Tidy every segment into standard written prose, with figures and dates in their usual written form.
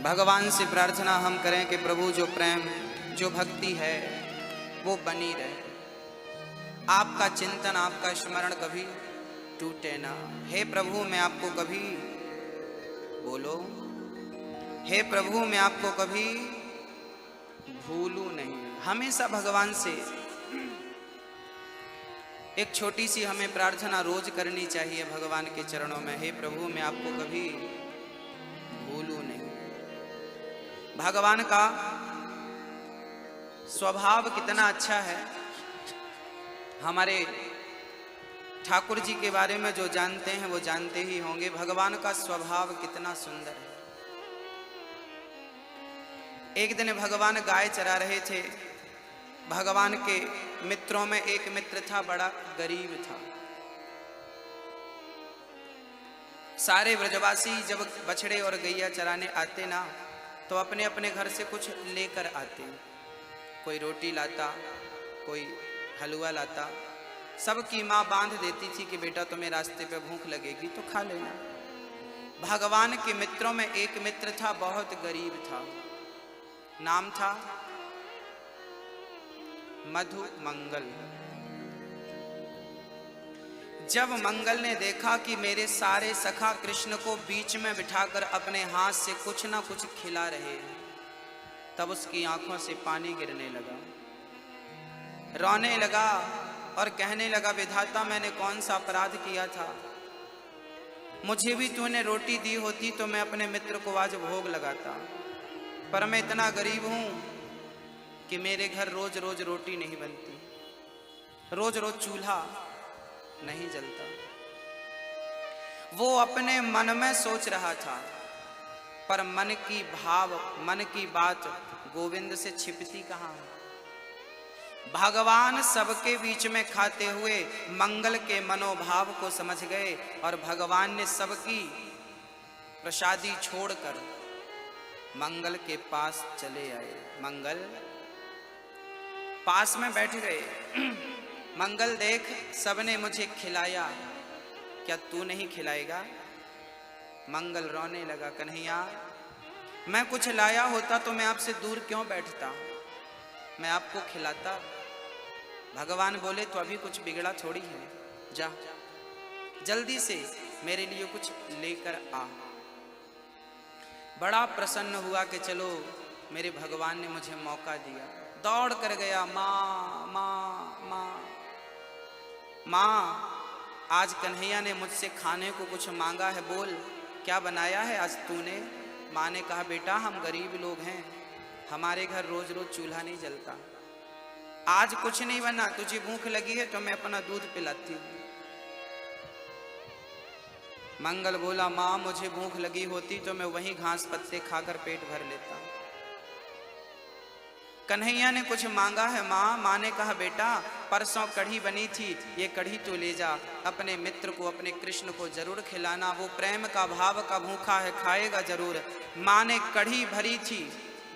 भगवान से प्रार्थना हम करें कि प्रभु जो प्रेम जो भक्ति है वो बनी रहे, आपका चिंतन आपका स्मरण कभी टूटे ना। हे प्रभु मैं आपको कभी, बोलो, हे प्रभु मैं आपको कभी भूलूं नहीं। हमेशा भगवान से एक छोटी सी हमें प्रार्थना रोज करनी चाहिए भगवान के चरणों में, हे प्रभु मैं आपको कभी भूलूं नहीं। भगवान का स्वभाव कितना अच्छा है। हमारे ठाकुर जी के बारे में जो जानते हैं वो जानते ही होंगे, भगवान का स्वभाव कितना सुंदर है। एक दिन भगवान गाय चरा रहे थे। भगवान के मित्रों में एक मित्र था, बड़ा गरीब था। सारे ब्रजवासी जब बछड़े और गैया चराने आते ना तो अपने अपने घर से कुछ लेकर आते। कोई रोटी लाता, कोई हलवा लाता। सबकी माँ बांध देती थी कि बेटा तुम्हें रास्ते पे भूख लगेगी तो खा लेना। भगवान के मित्रों में एक मित्र था, बहुत गरीब था। नाम था मधु मंगल। जब मंगल ने देखा कि मेरे सारे सखा कृष्ण को बीच में बिठाकर अपने हाथ से कुछ ना कुछ खिला रहे हैं, तब उसकी आंखों से पानी गिरने लगा, रोने लगा और कहने लगा, विधाता मैंने कौन सा अपराध किया था? मुझे भी तूने रोटी दी होती तो मैं अपने मित्र को आज भोग लगाता, पर मैं इतना गरीब हूं कि मेरे घर रोज रोज रोटी नहीं बनती, रोज रोज चूल्हा नहीं जलता। वो अपने मन में सोच रहा था, पर मन की बात गोविंद से छिपती कहाँ है। भगवान सबके बीच में खाते हुए मंगल के मनोभाव को समझ गए और भगवान ने सबकी प्रसादी छोड़कर मंगल के पास चले आए। मंगल पास में बैठ गए। मंगल देख, सबने मुझे खिलाया, क्या तू नहीं खिलाएगा? मंगल रोने लगा, कन्हैया मैं कुछ लाया होता तो मैं आपसे दूर क्यों बैठता, मैं आपको खिलाता। भगवान बोले तो अभी कुछ बिगड़ा थोड़ी है, जा जल्दी से मेरे लिए कुछ लेकर आ। बड़ा प्रसन्न हुआ कि चलो मेरे भगवान ने मुझे मौका दिया। दौड़ कर गया, माँ माँ माँ माँ, आज कन्हैया ने मुझसे खाने को कुछ मांगा है, बोल क्या बनाया है आज तूने? माँ ने कहा, बेटा हम गरीब लोग हैं, हमारे घर रोज रोज चूल्हा नहीं जलता, आज कुछ नहीं बना, तुझे भूख लगी है तो मैं अपना दूध पिलाती हूँ। मंगल बोला, माँ मुझे भूख लगी होती तो मैं वहीं घास पत्ते खाकर पेट भर लेता। कन्हैया ने कुछ मांगा है माँ। माँ ने कहा, बेटा परसों कढ़ी बनी थी, ये कढ़ी तो ले जा, अपने मित्र को अपने कृष्ण को जरूर खिलाना, वो प्रेम का भाव का भूखा है, खाएगा जरूर। माँ ने कढ़ी भरी थी,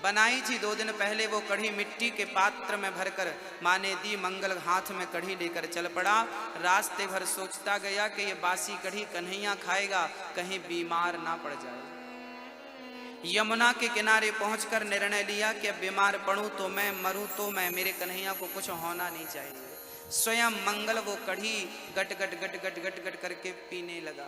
बनाई थी 2 दिन पहले, वो कढ़ी मिट्टी के पात्र में भरकर माँ ने दी। मंगल हाथ में कढ़ी लेकर चल पड़ा। रास्ते भर सोचता गया कि ये बासी कढ़ी कन्हैया खाएगा, कहीं बीमार ना पड़ जाए। यमुना के किनारे पहुंचकर निर्णय लिया कि अब बीमार पड़ूं तो मैं, मरूं तो मैं, मेरे कन्हैया को कुछ होना नहीं चाहिए। स्वयं मंगल वो कढ़ी गट गट गट गट गट गट करके पीने लगा।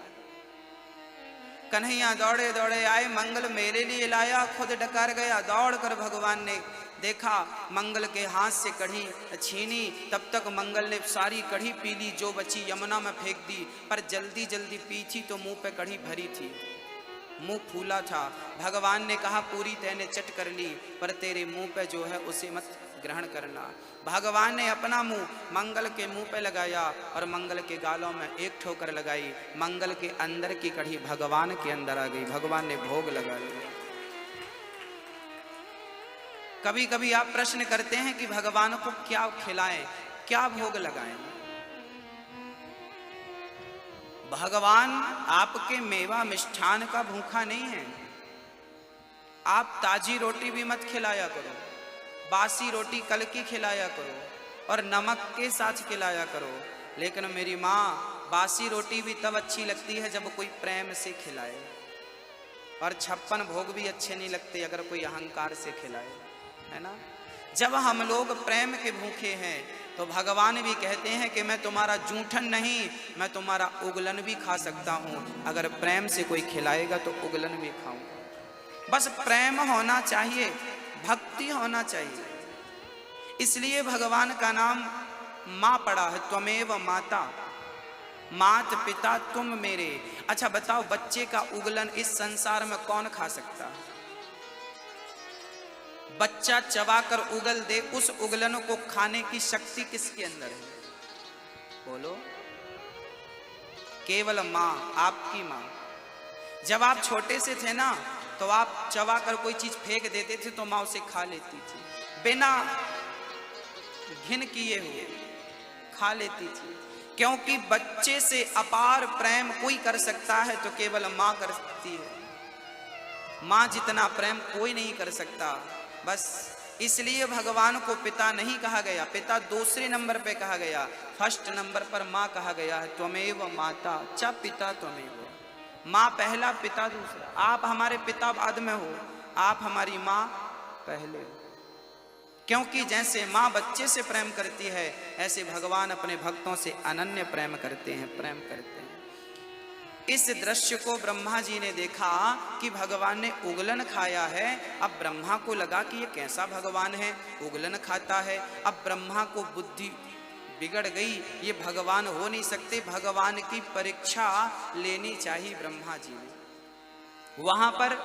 कन्हैया दौड़े दौड़े आए, मंगल मेरे लिए लाया, खुद डकार गया। दौड़कर भगवान ने देखा, मंगल के हाथ से कढ़ी छीनी, तब तक मंगल ने सारी कढ़ी पी ली, जो बची यमुना में फेंक दी। पर जल्दी जल्दी पी थी तो मुंह पे कढ़ी भरी थी, मुंह फूला था। भगवान ने कहा, पूरी तैने चट कर ली, पर तेरे मुंह पे जो है उसे मत ग्रहण करना। भगवान ने अपना मुंह मंगल के मुंह पे लगाया और मंगल के गालों में एक ठोकर लगाई। मंगल के अंदर की कढ़ी भगवान के अंदर आ गई, भगवान ने भोग लगा लिया। कभी कभी आप प्रश्न करते हैं कि भगवान को क्या खिलाएं, क्या भोग लगाएं। भगवान आपके मेवा मिष्ठान का भूखा नहीं है। आप ताजी रोटी भी मत खिलाया करो, बासी रोटी कल की खिलाया करो और नमक के साथ खिलाया करो। लेकिन मेरी माँ, बासी रोटी भी तब अच्छी लगती है जब कोई प्रेम से खिलाए। और 56 भोग भी अच्छे नहीं लगते अगर कोई अहंकार से खिलाए, है ना। जब हम लोग प्रेम के भूखे हैं तो भगवान भी कहते हैं कि मैं तुम्हारा जूठन नहीं, मैं तुम्हारा उगलन भी खा सकता हूँ। अगर प्रेम से कोई खिलाएगा तो उगलन भी खाऊंगा। बस प्रेम होना चाहिए, भक्ति होना चाहिए। इसलिए भगवान का नाम माँ पड़ा है, त्वमेव माता, मात पिता तुम मेरे। अच्छा बताओ, बच्चे का उगलन इस संसार में कौन खा सकता है? बच्चा चबाकर उगल दे, उस उगलन को खाने की शक्ति किसके अंदर है? बोलो। केवल माँ, आपकी माँ। जब आप छोटे से थे ना तो आप चबाकर कोई चीज फेंक देते थे तो माँ उसे खा लेती थी, बिना घिन किए हुए खा लेती थी। क्योंकि बच्चे से अपार प्रेम कोई कर सकता है तो केवल माँ कर सकती है। माँ जितना प्रेम कोई नहीं कर सकता। बस इसलिए भगवान को पिता नहीं कहा गया, पिता दूसरे नंबर पे कहा गया, फर्स्ट नंबर पर माँ कहा गया है। त्वमेव माता च पिता त्वमेव, माँ पहला, पिता दूसरा। आप हमारे पिता बाद में हो, आप हमारी माँ पहले हो। क्योंकि जैसे माँ बच्चे से प्रेम करती है ऐसे भगवान अपने भक्तों से अनन्य प्रेम करते हैं, प्रेम करते हैं। इस दृश्य को ब्रह्मा जी ने देखा कि भगवान ने उगलन खाया है। अब ब्रह्मा को लगा कि ये कैसा भगवान है, उगलन खाता है। अब ब्रह्मा को बुद्धि बिगड़ गई, ये भगवान हो नहीं सकते, भगवान की परीक्षा लेनी चाहिए ब्रह्मा जी ने। वहां पर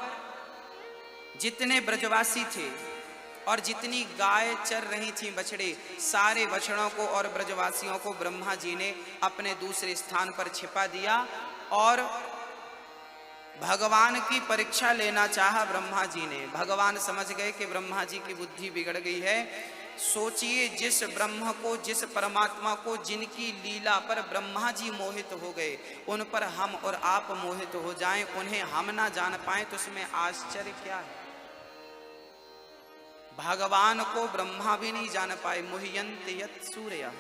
जितने ब्रजवासी थे और जितनी गाय चर रही थी, बछड़े, सारे बछड़ों को और ब्रजवासियों को ब्रह्मा जी ने अपने दूसरे स्थान पर छिपा दिया और भगवान की परीक्षा लेना चाहा ब्रह्मा जी ने। भगवान समझ गए कि ब्रह्मा जी की बुद्धि बिगड़ गई है। सोचिए, जिस ब्रह्म को, जिस परमात्मा को, जिनकी लीला पर ब्रह्मा जी मोहित हो गए, उन पर हम और आप मोहित हो जाएं, उन्हें हम ना जान पाए तो उसमें आश्चर्य क्या है? भगवान को ब्रह्मा भी नहीं जान पाए। मुह्यन्ते यत् सूर्यः,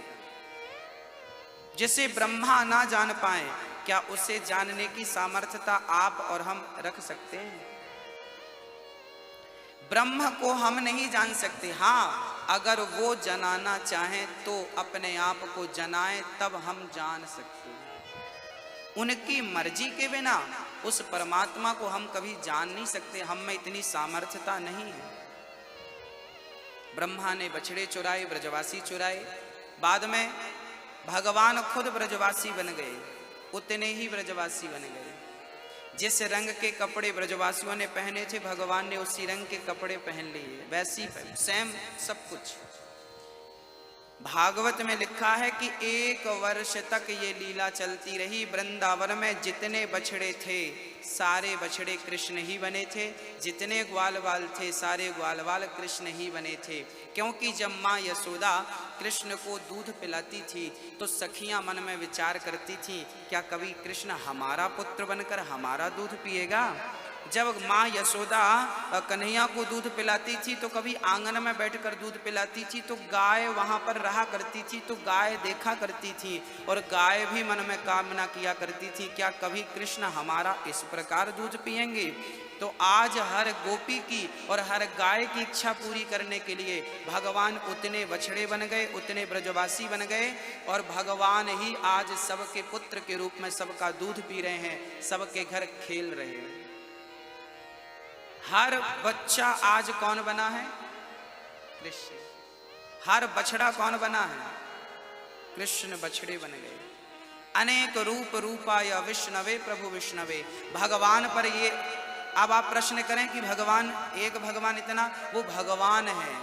जिसे ब्रह्मा ना जान पाए, क्या उसे जानने की सामर्थ्यता आप और हम रख सकते हैं? ब्रह्म को हम नहीं जान सकते। हाँ, अगर वो जनाना चाहें तो अपने आप को जनाएं, तब हम जान सकते हैं। उनकी मर्जी के बिना उस परमात्मा को हम कभी जान नहीं सकते। हम में इतनी सामर्थ्यता नहीं है। ब्रह्मा ने बछड़े चुराए, ब्रजवासी चुराए, बाद में भगवान खुद ब्रजवासी बन गए, उतने ही ब्रजवासी बन गए। जिस रंग के कपड़े ब्रजवासियों ने पहने थे, भगवान ने उसी रंग के कपड़े पहन लिए, वैसी सेम सब कुछ। भागवत में लिखा है कि 1 वर्ष तक ये लीला चलती रही। वृंदावन में जितने बछड़े थे सारे बछड़े कृष्ण ही बने थे, जितने ग्वालवाल थे सारे ग्वालवाल कृष्ण ही बने थे। क्योंकि जब माँ यशोदा कृष्ण को दूध पिलाती थी तो सखियां मन में विचार करती थी, क्या कभी कृष्ण हमारा पुत्र बनकर हमारा दूध पिएगा? जब माँ यशोदा कन्हैया को दूध पिलाती थी तो कभी आंगन में बैठकर दूध पिलाती थी, तो गाय वहां पर रहा करती थी, तो गाय देखा करती थी और गाय भी मन में कामना किया करती थी, क्या कभी कृष्ण हमारा इस प्रकार दूध पिएंगे? तो आज हर गोपी की और हर गाय की इच्छा पूरी करने के लिए भगवान उतने बछड़े बन गए, उतने ब्रजवासी बन गए, और भगवान ही आज सबके पुत्र के रूप में सबका दूध पी रहे हैं, सबके घर खेल रहे हैं। हर बच्चा आज कौन बना है? कृष्ण। हर बछड़ा कौन बना है? कृष्ण बछड़े बन गए। अनेक रूप रूपाय विष्णवे प्रभु विष्णवे। भगवान पर ये, अब आप प्रश्न करें कि भगवान, एक भगवान इतना, वो भगवान है,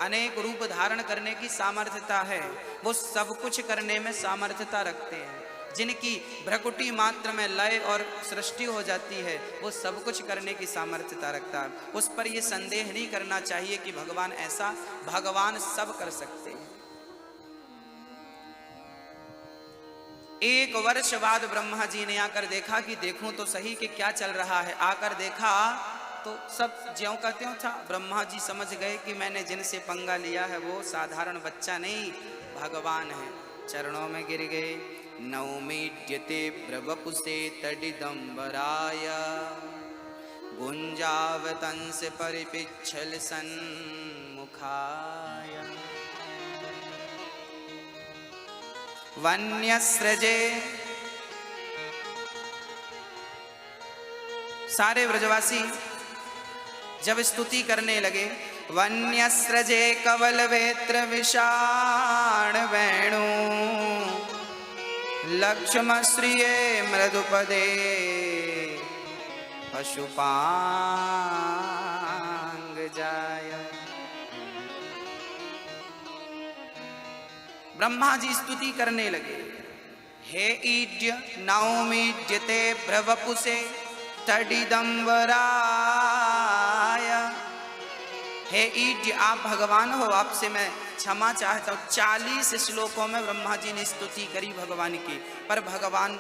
अनेक रूप धारण करने की सामर्थ्यता है, वो सब कुछ करने में सामर्थ्यता रखते हैं। जिनकी भ्रकुटी मात्र में लय और सृष्टि हो जाती है, वो सब कुछ करने की सामर्थ्यता रखता है। उस पर ये संदेह नहीं करना चाहिए कि भगवान ऐसा, भगवान सब कर सकते हैं। 1 वर्ष बाद ब्रह्मा जी ने आकर देखा कि देखूं तो सही कि क्या चल रहा है। आकर देखा तो सब ज्यों का त्यों था। ब्रह्मा जी समझ गए कि मैंने जिनसे पंगा लिया है वो साधारण बच्चा नहीं, भगवान है। चरणों में गिर गए। नौमीड्यते प्रवपुषे तडिदंबराय कुंजावतंस परिपिच्छल सन्मुखाय वन्यस्रजे। सारे व्रजवासी जब स्तुति करने लगे, वन्यस्रजे कवल वेत्र विषाण वेणु लक्ष्मश्रिये मृदुपदे पशुपांग जाय। ब्रह्मा जी स्तुति करने लगे, हे ईड्य नौमीड्यते ब्रवपुसे तडिदंबराय। हे ईड्य, आप भगवान हो, आपसे मैं क्षमा चाहता हूँ। 40 श्लोकों में ब्रह्मा जी ने स्तुति करी भगवान की, पर भगवान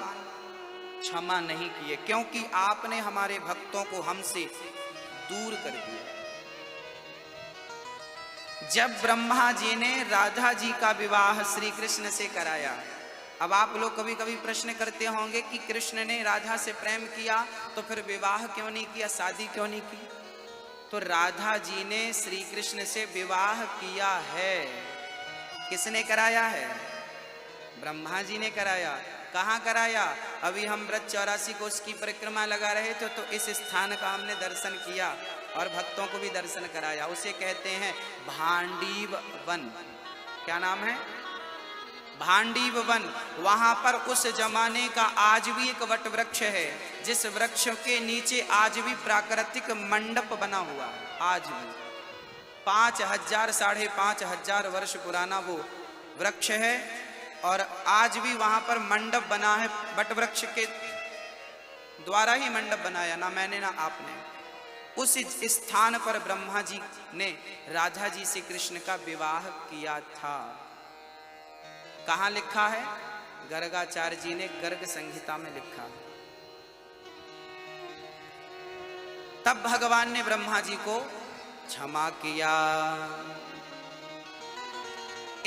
क्षमा नहीं किए, क्योंकि आपने हमारे भक्तों को हमसे दूर कर दिया। जब ब्रह्मा जी ने राधा जी का विवाह श्री कृष्ण से कराया, अब आप लोग कभी कभी प्रश्न करते होंगे कि कृष्ण ने राधा से प्रेम किया तो फिर विवाह क्यों नहीं किया, शादी क्यों नहीं की? तो राधा जी ने श्री कृष्ण से विवाह किया है। किसने कराया है? ब्रह्मा जी ने कराया। कहाँ कराया? अभी हम व्रत 84 कोष की परिक्रमा लगा रहे थे तो इस स्थान का हमने दर्शन किया और भक्तों को भी दर्शन कराया। उसे कहते हैं भांडीव वन। क्या नाम है? भांडीव वन। वहां पर उस जमाने का आज भी एक वट वृक्ष है, जिस वृक्ष के नीचे आज भी प्राकृतिक मंडप बना हुआ है। आज भी 5000 साढ़े 5000 वर्ष पुराना वो वृक्ष है और आज भी वहां पर मंडप बना है। वट वृक्ष के द्वारा ही मंडप बनाया, ना मैंने ना आपने। उस स्थान पर ब्रह्मा जी ने राधा जी से कृष्ण का विवाह किया था। कहाँ लिखा है? गर्गाचार्य जी ने गर्ग संहिता में लिखा। तब भगवान ने ब्रह्मा जी को क्षमा किया।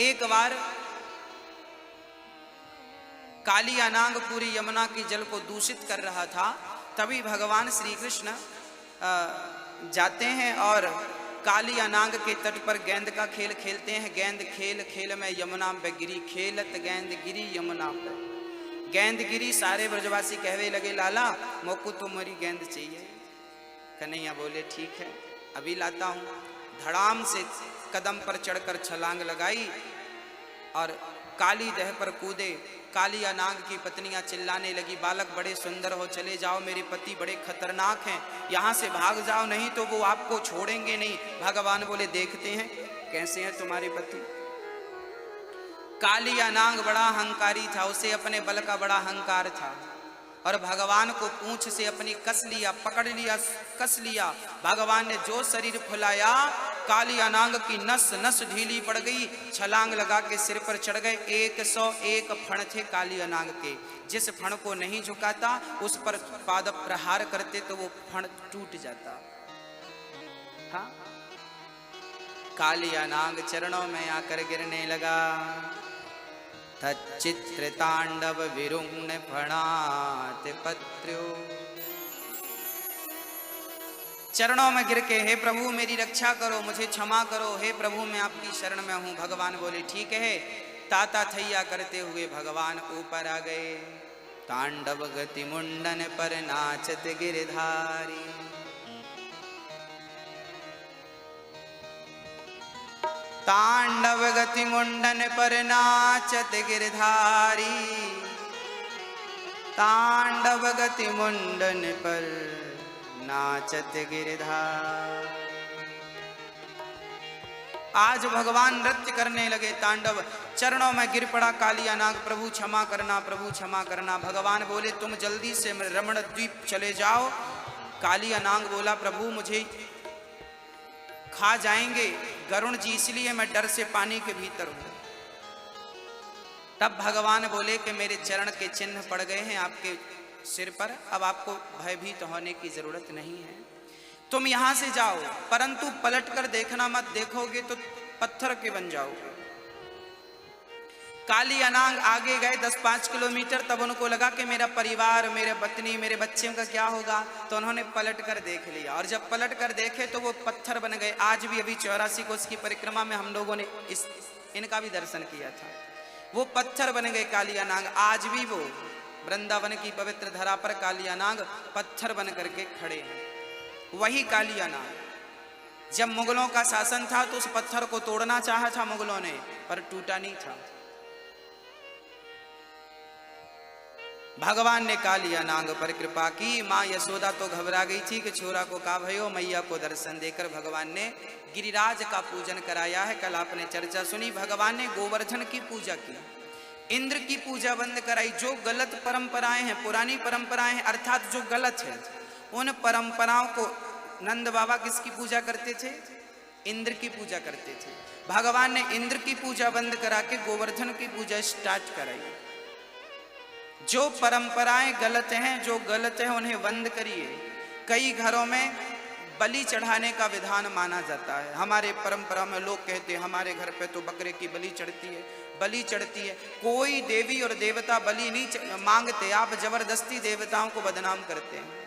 एक बार काली अनांग पूरी यमुना की जल को दूषित कर रहा था, तभी भगवान श्री कृष्ण जाते हैं और काली अनांग के तट पर गेंद का खेल खेलते हैं। गेंद खेल खेल में यमुना पे गिरी, खेलत गेंद गिरी यमुना पे। गेंद गिरी, सारे ब्रजवासी कहवे लगे, लाला मोको तो मेरी गेंद चाहिए। कन्हैया बोले ठीक है अभी लाता हूँ। धड़ाम से कदम पर चढ़कर छलांग लगाई और काली दह पर कूदे। काली अनांग की पत्नियां चिल्लाने लगी, बालक बड़े सुंदर हो, चले जाओ, मेरे पति बड़े खतरनाक हैं, यहाँ से भाग जाओ, नहीं तो वो आपको छोड़ेंगे नहीं। भगवान बोले देखते हैं कैसे हैं तुम्हारे पति। काली अनांग बड़ा अहंकारी था, उसे अपने बल का बड़ा अहंकार था और भगवान को पूंछ से अपनी कस लिया, पकड़ लिया, कस लिया। भगवान ने जो शरीर फुलाया, काली अनांग की नस नस ढीली पड़ गई। छलांग लगा के सिर पर चढ़ गए। 101 फण थे काली अनांग के। जिस फण को नहीं झुकाता उस पर पाद प्रहार करते तो वो फण टूट जाता। हाँ, काली अनांग चरणों में आकर गिरने लगा। तच्चित्र तांडव विरुण्ण फणात पत्र्यो। चरणों में गिर के, हे प्रभु मेरी रक्षा करो, मुझे क्षमा करो, हे प्रभु मैं आपकी शरण में हूं। भगवान बोले ठीक है। ताता थैया करते हुए भगवान ऊपर आ गए। तांडव गति मुंडन पर नाचत गिरधारी। तांडव गति मुंडन पर नाचत गिरधारी। तांडव गति मुंडन पर नाचत गिरधारी। आज भगवान नृत्य करने लगे, तांडव। चरणों में गिर पड़ा काली अनांग, प्रभु क्षमा करना, प्रभु क्षमा करना। भगवान बोले तुम जल्दी से रमण द्वीप चले जाओ। काली अनांग बोला प्रभु मुझे खा जाएंगे गरुण जी, इसलिए मैं डर से पानी के भीतर हूं। तब भगवान बोले कि मेरे चरण के चिन्ह पड़ गए हैं आपके सिर पर, अब आपको भयभीत होने की जरूरत नहीं है। तुम यहां से जाओ, परंतु पलट कर देखना मत, देखोगे तो पत्थर के बन जाओगे। काली अनांग आगे गए 10-5 किलोमीटर, तब उनको लगा कि मेरा परिवार, मेरे पत्नी, मेरे बच्चों का क्या होगा। तो उन्होंने पलट कर देख लिया, और जब पलट कर देखे तो वो पत्थर बन गए। आज भी अभी 84 कोस की परिक्रमा में हम लोगों ने इनका भी दर्शन किया था। वो पत्थर बन गए काली अनांग। आज भी वो वृंदावन की पवित्र धरा पर काली अनांग पत्थर बन करके खड़े हैं। वही काली अनांग जब मुगलों का शासन था तो उस पत्थर को तोड़ना चाहा था मुगलों ने, पर टूटा नहीं था। भगवान ने काली अनांग पर कृपा की। माँ यशोदा तो घबरा गई थी कि छोरा को का भयो। मैया को दर्शन देकर भगवान ने गिरिराज का पूजन कराया है। कल आपने चर्चा सुनी, भगवान ने गोवर्धन की पूजा की, इंद्र की पूजा बंद कराई। जो गलत परंपराएं हैं, पुरानी परंपराएं हैं, अर्थात जो गलत है, उन परंपराओं को नंद बाबा किसकी पूजा करते थे? इंद्र की पूजा करते थे। भगवान ने इंद्र की पूजा बंद करा के गोवर्धन की पूजा स्टार्ट कराई। जो परंपराएं गलत हैं, जो गलत है उन्हें बंद करिए। कई घरों में बलि चढ़ाने का विधान माना जाता है। हमारे परंपरा में लोग कहते हैं हमारे घर पे तो बकरे की बलि चढ़ती है, बलि चढ़ती है। कोई देवी और देवता बलि नहीं मांगते, आप जबरदस्ती देवताओं को बदनाम करते हैं।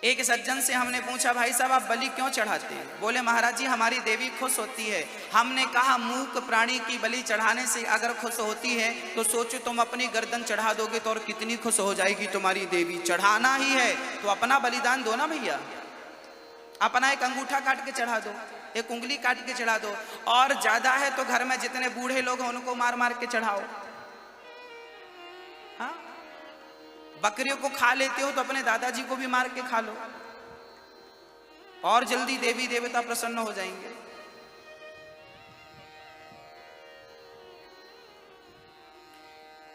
एक सज्जन से हमने पूछा, भाई साहब आप बलि क्यों चढ़ाते हैं? बोले महाराज जी हमारी देवी खुश होती है। हमने कहा मूक प्राणी की बलि चढ़ाने से अगर खुश होती है तो सोचो तुम अपनी गर्दन चढ़ा दोगे तो और कितनी खुश हो जाएगी तुम्हारी देवी। चढ़ाना ही है तो अपना बलिदान दो ना भैया, अपना एक अंगूठा काट के चढ़ा दो, एक उंगली काट के चढ़ा दो, और ज्यादा है तो घर में जितने बूढ़े लोग हैं उनको मार मार के चढ़ाओ। हाँ, बकरियों को खा लेते हो तो अपने दादाजी को भी मार के खा लो, और जल्दी देवी देवता प्रसन्न हो जाएंगे।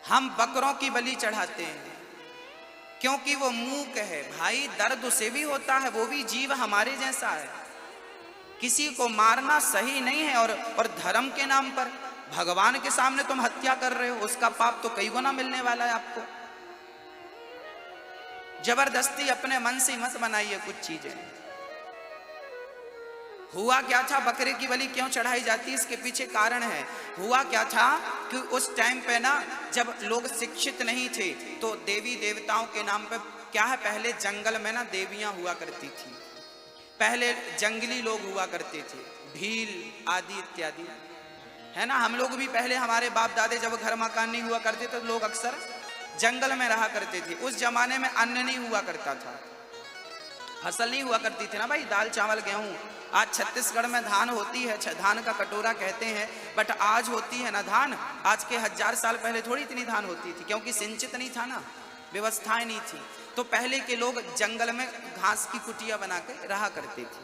हम बकरों की बलि चढ़ाते हैं क्योंकि वो मूक है। भाई दर्द उसे भी होता है, वो भी जीव हमारे जैसा है। किसी को मारना सही नहीं है, और धर्म के नाम पर भगवान के सामने तुम हत्या कर रहे हो, उसका पाप तो कई गुना मिलने वाला है आपको। जबरदस्ती अपने मन से मत बनाइए कुछ चीजें। हुआ क्या था, बकरे की बलि क्यों चढ़ाई जाती है, इसके पीछे कारण है। हुआ क्या था कि उस टाइम पे ना जब लोग शिक्षित नहीं थे तो देवी देवताओं के नाम पे क्या है, पहले जंगल में ना देवियां हुआ करती थी। पहले जंगली लोग हुआ करते थे, भील आदि इत्यादि, है ना। हम लोग भी पहले, हमारे बाप दादे जब घर मकान नहीं हुआ करते तो लोग अक्सर जंगल में रहा करते थे। उस जमाने में अन्न नहीं हुआ करता था, फसल नहीं हुआ करती थी ना भाई, दाल चावल गेहूं। आज छत्तीसगढ़ में धान होती है, धान का कटोरा कहते हैं, बट आज होती है ना धान। आज के 1000 साल पहले थोड़ी इतनी धान होती थी, क्योंकि सिंचित नहीं था ना, व्यवस्थाएं नहीं थी। तो पहले के लोग जंगल में घास की कुटिया बना के रहा करते थे।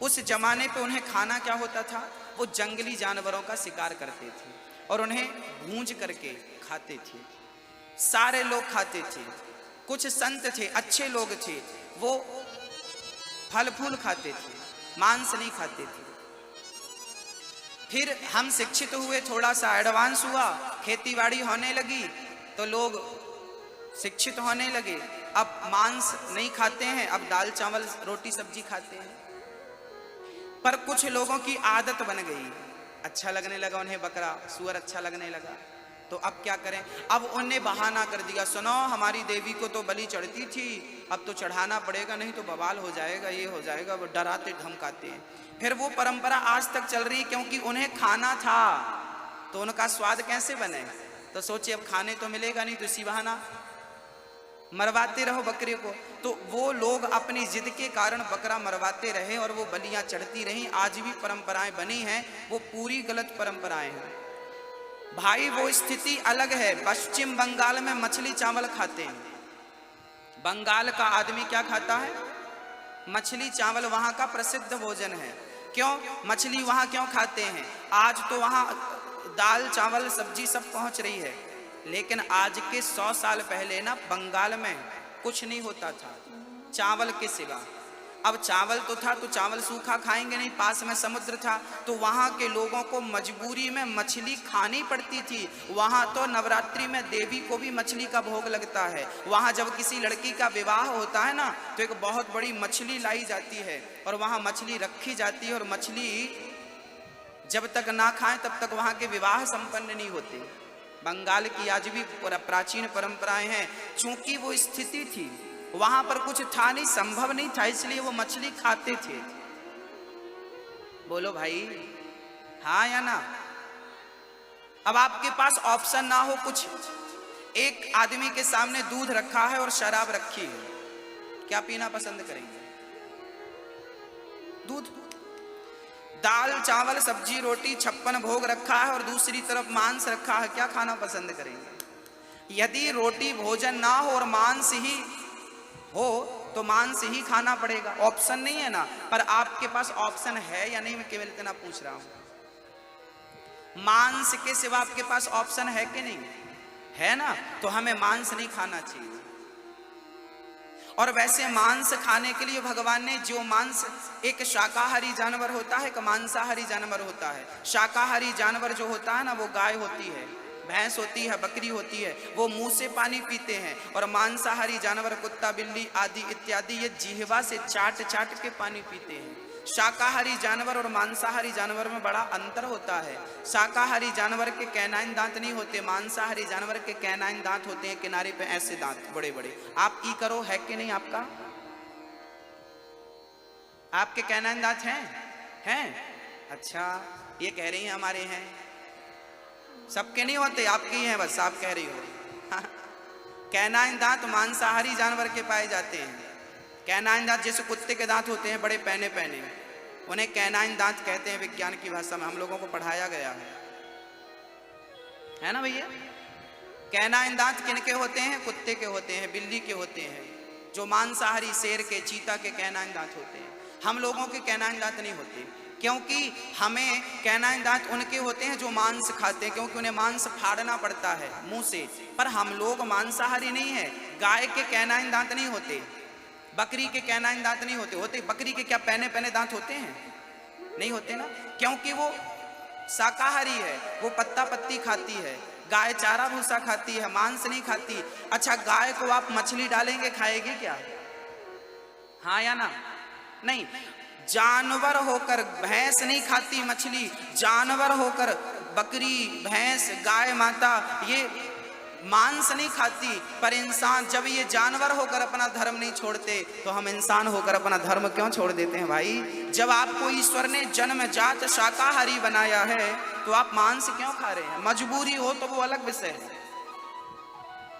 उस जमाने पे उन्हें खाना क्या होता था, वो जंगली जानवरों का शिकार करते थे और उन्हें भूंज करके खाते थे। सारे लोग खाते थे। कुछ संत थे, अच्छे लोग थे, वो फल फूल खाते थे, मांस नहीं खाते थे। फिर हम शिक्षित हुए, थोड़ा सा एडवांस हुआ, खेतीबाड़ी होने लगी तो लोग शिक्षित होने लगे। अब मांस नहीं खाते हैं, अब दाल चावल रोटी सब्जी खाते हैं। पर कुछ लोगों की आदत बन गई, अच्छा लगने लगा उन्हें, बकरा सूअर अच्छा लगने लगा, तो अब क्या करें। अब उन्हें बहाना कर दिया, सुनो हमारी देवी को तो बलि चढ़ती थी, अब तो चढ़ाना पड़ेगा, नहीं तो बवाल हो जाएगा, ये हो जाएगा। वो डराते धमकाते हैं। फिर वो परंपरा आज तक चल रही, क्योंकि उन्हें खाना था तो उनका स्वाद कैसे बने। तो सोचे अब खाने तो मिलेगा नहीं, तो इसी बहाना मरवाते रहो बकरे को। तो वो लोग अपनी जिद के कारण बकरा मरवाते रहे और वो बलियां चढ़ती रहीं। आज भी परंपराएं बनी हैं, वो पूरी गलत परंपराएं हैं भाई। वो स्थिति अलग है। पश्चिम बंगाल में मछली चावल खाते हैं। बंगाल का आदमी क्या खाता है, मछली चावल, वहां का प्रसिद्ध भोजन है। क्यों मछली वहां क्यों खाते हैं? आज तो वहां दाल चावल सब्जी सब पहुंच रही है, लेकिन आज के 100 साल पहले ना बंगाल में कुछ नहीं होता था चावल के सिवा। अब चावल तो था तो चावल सूखा खाएंगे नहीं, पास में समुद्र था, तो वहाँ के लोगों को मजबूरी में मछली खानी पड़ती थी। वहाँ तो नवरात्रि में देवी को भी मछली का भोग लगता है। वहाँ जब किसी लड़की का विवाह होता है ना, तो एक बहुत बड़ी मछली लाई जाती है और वहाँ मछली रखी जाती है और मछली जब तक ना खाएं तब तक वहां के विवाह संपन्न नहीं होते। बंगाल की आज भी प्राचीन परंपराएं हैं। चूंकि वो स्थिति थी, वहां पर कुछ था नहीं, संभव नहीं था, इसलिए वो मछली खाते थे। बोलो भाई, हाँ या ना? अब आपके पास ऑप्शन ना हो कुछ, एक आदमी के सामने दूध रखा है और शराब रखी है, क्या पीना पसंद करेंगे? दूध। दाल चावल सब्जी रोटी 56 भोग रखा है और दूसरी तरफ मांस रखा है, क्या खाना पसंद करेंगे? यदि रोटी भोजन ना हो और मांस ही हो तो मांस ही खाना पड़ेगा, ऑप्शन नहीं है ना। पर आपके पास ऑप्शन है या नहीं, मैं केवल इतना पूछ रहा हूं। मांस के सिवा आपके पास ऑप्शन है कि नहीं? है ना, तो हमें मांस नहीं खाना चाहिए। और वैसे मांस खाने के लिए भगवान ने जो मांस, एक शाकाहारी जानवर होता है, एक मांसाहारी जानवर होता है। शाकाहारी जानवर जो होता है ना, वो गाय होती है, भैंस होती है, बकरी होती है, वो मुंह से पानी पीते हैं। और मांसाहारी जानवर कुत्ता बिल्ली आदि इत्यादि, ये जिह्वा से चाट चाट के पानी पीते हैं। शाकाहारी जानवर और मांसाहारी जानवर में बड़ा अंतर होता है। शाकाहारी जानवर के कैनाइन दांत नहीं होते, मांसाहारी जानवर के कैनाइन दांत होते हैं, किनारे पे ऐसे दांत बड़े बड़े। आप ई करो, है कि नहीं आपका? आपके कैनाइन दांत हैं? अच्छा, ये कह रही हैं हमारे हैं। सबके नहीं होते, आपके ही हैं, बस आप कह रही हो। कैनाइन दांत मांसाहारी जानवर के पाए जाते हैं। कैनाइन दांत जैसे कुत्ते के दांत होते हैं, बड़े पहने पहने, उन्हें कैनाइन दांत कहते हैं विज्ञान की भाषा में, हम लोगों को पढ़ाया गया है ना भैया? कैनाइन दांत किनके होते हैं? कुत्ते के होते हैं, बिल्ली के होते हैं। जो मांसाहारी शेर के, चीता के कैनाइन दांत होते हैं। हम लोगों के कैनाइन दांत नहीं होते, क्योंकि हमें कैनाइन दांत उनके होते हैं जो मांस खाते हैं, क्योंकि उन्हें मांस फाड़ना पड़ता है मुंह से। पर हम लोग मांसाहारी नहीं है। गाय के कैनाइन दांत नहीं होते, बकरी के कैनाइन दांत नहीं होते। होते बकरी के क्या पहने पहने दांत होते हैं? नहीं होते ना, क्योंकि वो शाकाहारी है, वो पत्ता पत्ती खाती है। गाय चारा भूसा खाती है, मांस नहीं खाती। अच्छा, गाय को आप मछली डालेंगे, खाएगी क्या? हाँ या ना? नहीं। जानवर होकर भैंस नहीं खाती मछली, जानवर होकर बकरी भैंस गाय माता ये मांस नहीं खाती। पर इंसान, जब ये जानवर होकर अपना धर्म नहीं छोड़ते, तो हम इंसान होकर अपना धर्म क्यों छोड़ देते हैं भाई? जब आपको ईश्वर ने जन्म जात शाकाहारी बनाया है, तो आप मांस क्यों खा रहे हैं? मजबूरी हो तो वो अलग विषय है,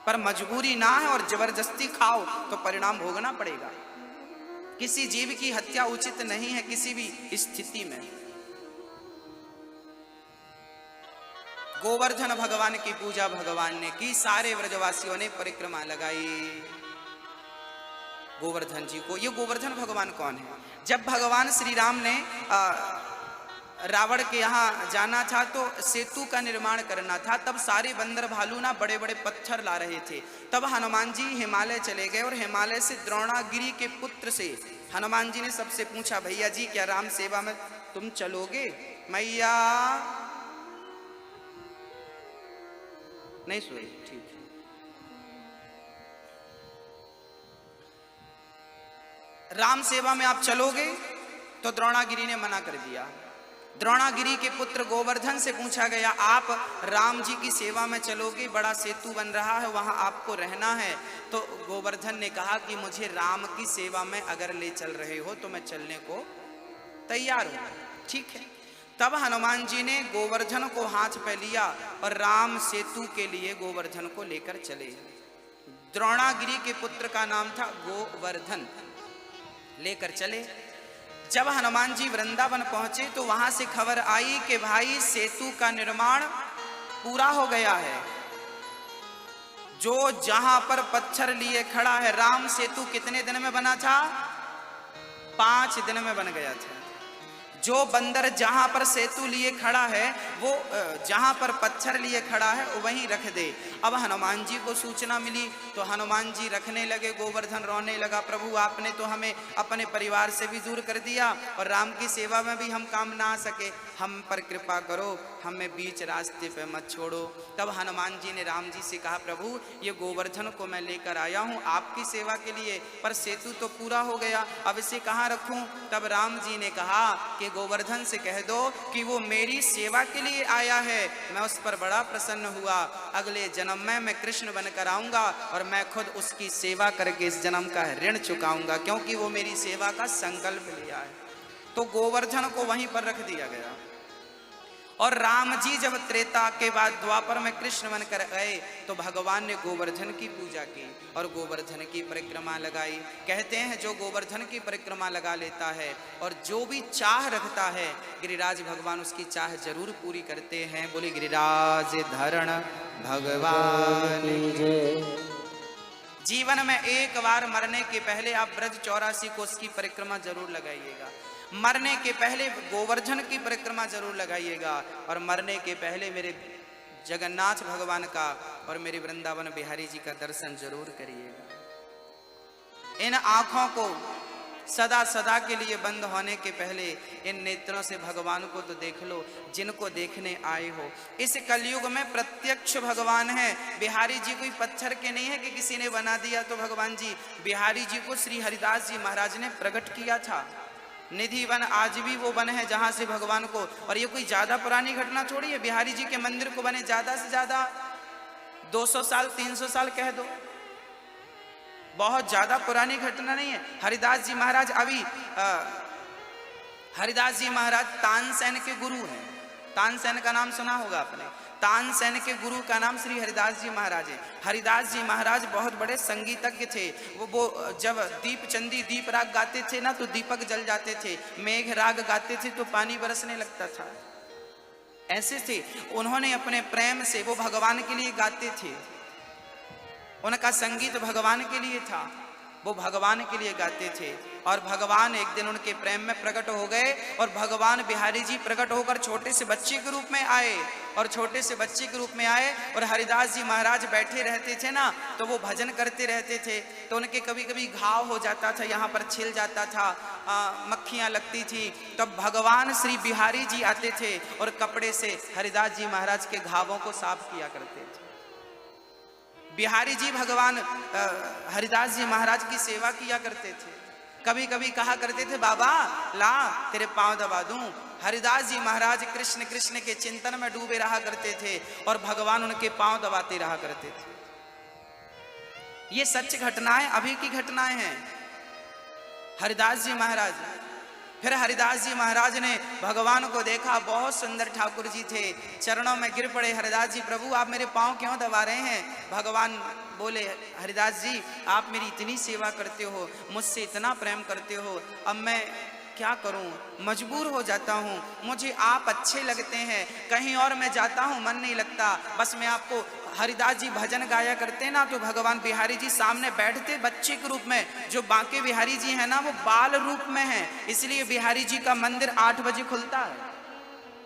पर मजबूरी ना है और जबरदस्ती खाओ तो परिणाम भोगना पड़ेगा। किसी जीव की हत्या उचित नहीं है किसी भी स्थिति में। गोवर्धन भगवान की पूजा भगवान ने की, सारे व्रजवासियों ने परिक्रमा लगाई गोवर्धन जी को। ये गोवर्धन भगवान कौन है? जब भगवान श्री राम ने रावण के यहाँ जाना था तो सेतु का निर्माण करना था, तब सारे बंदर भालू ना बड़े बड़े पत्थर ला रहे थे। तब हनुमान जी हिमालय चले गए और हिमालय से द्रोणागिरी के पुत्र से हनुमान जी ने सबसे पूछा, भैया जी क्या राम सेवा में तुम चलोगे? मैया नहीं सोई, ठीक है। राम सेवा में आप चलोगे? तो द्रोणागिरी ने मना कर दिया। द्रोणागिरी के पुत्र गोवर्धन से पूछा गया, आप राम जी की सेवा में चलोगे? बड़ा सेतु बन रहा है, वहां आपको रहना है। तो गोवर्धन ने कहा कि मुझे राम की सेवा में अगर ले चल रहे हो तो मैं चलने को तैयार हूं। ठीक है। तब हनुमान जी ने गोवर्धन को हाथ पे लिया और राम सेतु के लिए गोवर्धन को लेकर चले। द्रोणागिरी के पुत्र का नाम था गोवर्धन, लेकर चले। जब हनुमान जी वृंदावन पहुंचे तो वहां से खबर आई कि भाई सेतु का निर्माण पूरा हो गया है। जो जहां पर पत्थर लिए खड़ा है, राम सेतु कितने दिन में बना था? 5 दिन में बन गया था। जो बंदर जहां पर सेतु लिए खड़ा है, वो जहां पर पत्थर लिए खड़ा है वहीं रख दे। अब हनुमान जी को सूचना मिली तो हनुमान जी रखने लगे। गोवर्धन रोने लगा, प्रभु आपने तो हमें अपने परिवार से भी दूर कर दिया और राम की सेवा में भी हम काम ना आ सके, हम पर कृपा करो, हमें बीच रास्ते पे मत छोड़ो। तब हनुमान जी ने राम जी से कहा, प्रभु ये गोवर्धन को मैं लेकर आया हूँ आपकी सेवा के लिए, पर सेतु तो पूरा हो गया, अब इसे कहाँ रखूँ? तब राम जी ने कहा कि गोवर्धन से कह दो कि वो मेरी सेवा के लिए आया है। मैं उस पर बड़ा प्रसन्न हुआ। अगले जन्म में मैं कृष्ण बनकर आऊंगा और मैं खुद उसकी सेवा करके इस जन्म का ऋण चुकाऊंगा, क्योंकि वो मेरी सेवा का संकल्प लिया है। तो गोवर्धन को वहीं पर रख दिया गया। और राम जी जब त्रेता के बाद द्वापर में कृष्ण बनकर गए तो भगवान ने गोवर्धन की पूजा की और गोवर्धन की परिक्रमा लगाई। कहते हैं जो गोवर्धन की परिक्रमा लगा लेता है और जो भी चाह रखता है, गिरिराज भगवान उसकी चाह जरूर पूरी करते हैं। बोले गिरिराज धरण भगवान जय। जीवन में एक बार मरने के पहले आप ब्रज 84 कोस की परिक्रमा जरूर लगाइएगा। मरने के पहले गोवर्धन की परिक्रमा जरूर लगाइएगा और मरने के पहले मेरे जगन्नाथ भगवान का और मेरे वृंदावन बिहारी जी का दर्शन जरूर करिएगा। इन आंखों को सदा सदा के लिए बंद होने के पहले इन नेत्रों से भगवान को तो देख लो जिनको देखने आए हो। इस कलयुग में प्रत्यक्ष भगवान है। बिहारी जी कोई पत्थर के नहीं है कि किसी ने बना दिया तो भगवान जी। बिहारी जी को श्री हरिदास जी महाराज ने प्रकट किया था। निधि वन आज भी वो वन है जहां से भगवान को, और ये कोई ज्यादा पुरानी घटना थोड़ी है। बिहारी जी के मंदिर को बने ज्यादा से ज्यादा 200 साल 300 साल कह दो, बहुत ज्यादा पुरानी घटना नहीं है। हरिदास जी महाराज हरिदास जी महाराज तानसेन के गुरु हैं। तानसेन का नाम सुना होगा आपने। तानसेन के गुरु का नाम श्री हरिदास जी महाराज है। हरिदास जी महाराज बहुत बड़े संगीतज्ञ थे। वो जब दीप चंदी दीप राग गाते थे ना तो दीपक जल जाते थे। मेघ राग गाते थे तो पानी बरसने लगता था। ऐसे थे। उन्होंने अपने प्रेम से, वो भगवान के लिए गाते थे। उनका संगीत भगवान के लिए था। वो भगवान के लिए गाते थे और भगवान एक दिन उनके प्रेम में प्रकट हो गए और भगवान बिहारी जी प्रकट होकर छोटे से बच्चे के रूप में आए और छोटे से बच्चे के रूप में आए और हरिदास जी महाराज बैठे रहते थे ना तो वो भजन करते रहते थे। तो उनके कभी कभी घाव हो जाता था, यहाँ पर छिल जाता था, मक्खियाँ लगती थी। तब भगवान श्री बिहारी जी आते थे और कपड़े से हरिदास जी महाराज के घावों को साफ किया करते थे। बिहारी जी भगवान हरिदास जी महाराज की सेवा किया करते थे। कभी कभी कहा करते थे बाबा ला तेरे पांव दबा दूं। हरिदास जी महाराज कृष्ण कृष्ण के चिंतन में डूबे रहा करते थे और भगवान उनके पांव दबाते रहा करते थे। ये सच घटनाएं, अभी की घटनाएं हैं। हरिदास जी महाराज, फिर हरिदास जी महाराज ने भगवान को देखा, बहुत सुंदर ठाकुर जी थे, चरणों में गिर पड़े। हरिदास जी प्रभु आप मेरे पांव क्यों दबा रहे हैं? भगवान बोले हरिदास जी आप मेरी इतनी सेवा करते हो, मुझसे इतना प्रेम करते हो, अब मैं क्या करूं, मजबूर हो जाता हूं। मुझे आप अच्छे लगते हैं, कहीं और मैं जाता हूं मन नहीं लगता, बस मैं आपको। हरिदास जी भजन गाया करते ना तो भगवान बिहारी जी सामने बैठते बच्चे के रूप में। जो बांके बिहारी जी है ना वो बाल रूप में है, इसलिए बिहारी जी का मंदिर 8 बजे खुलता है,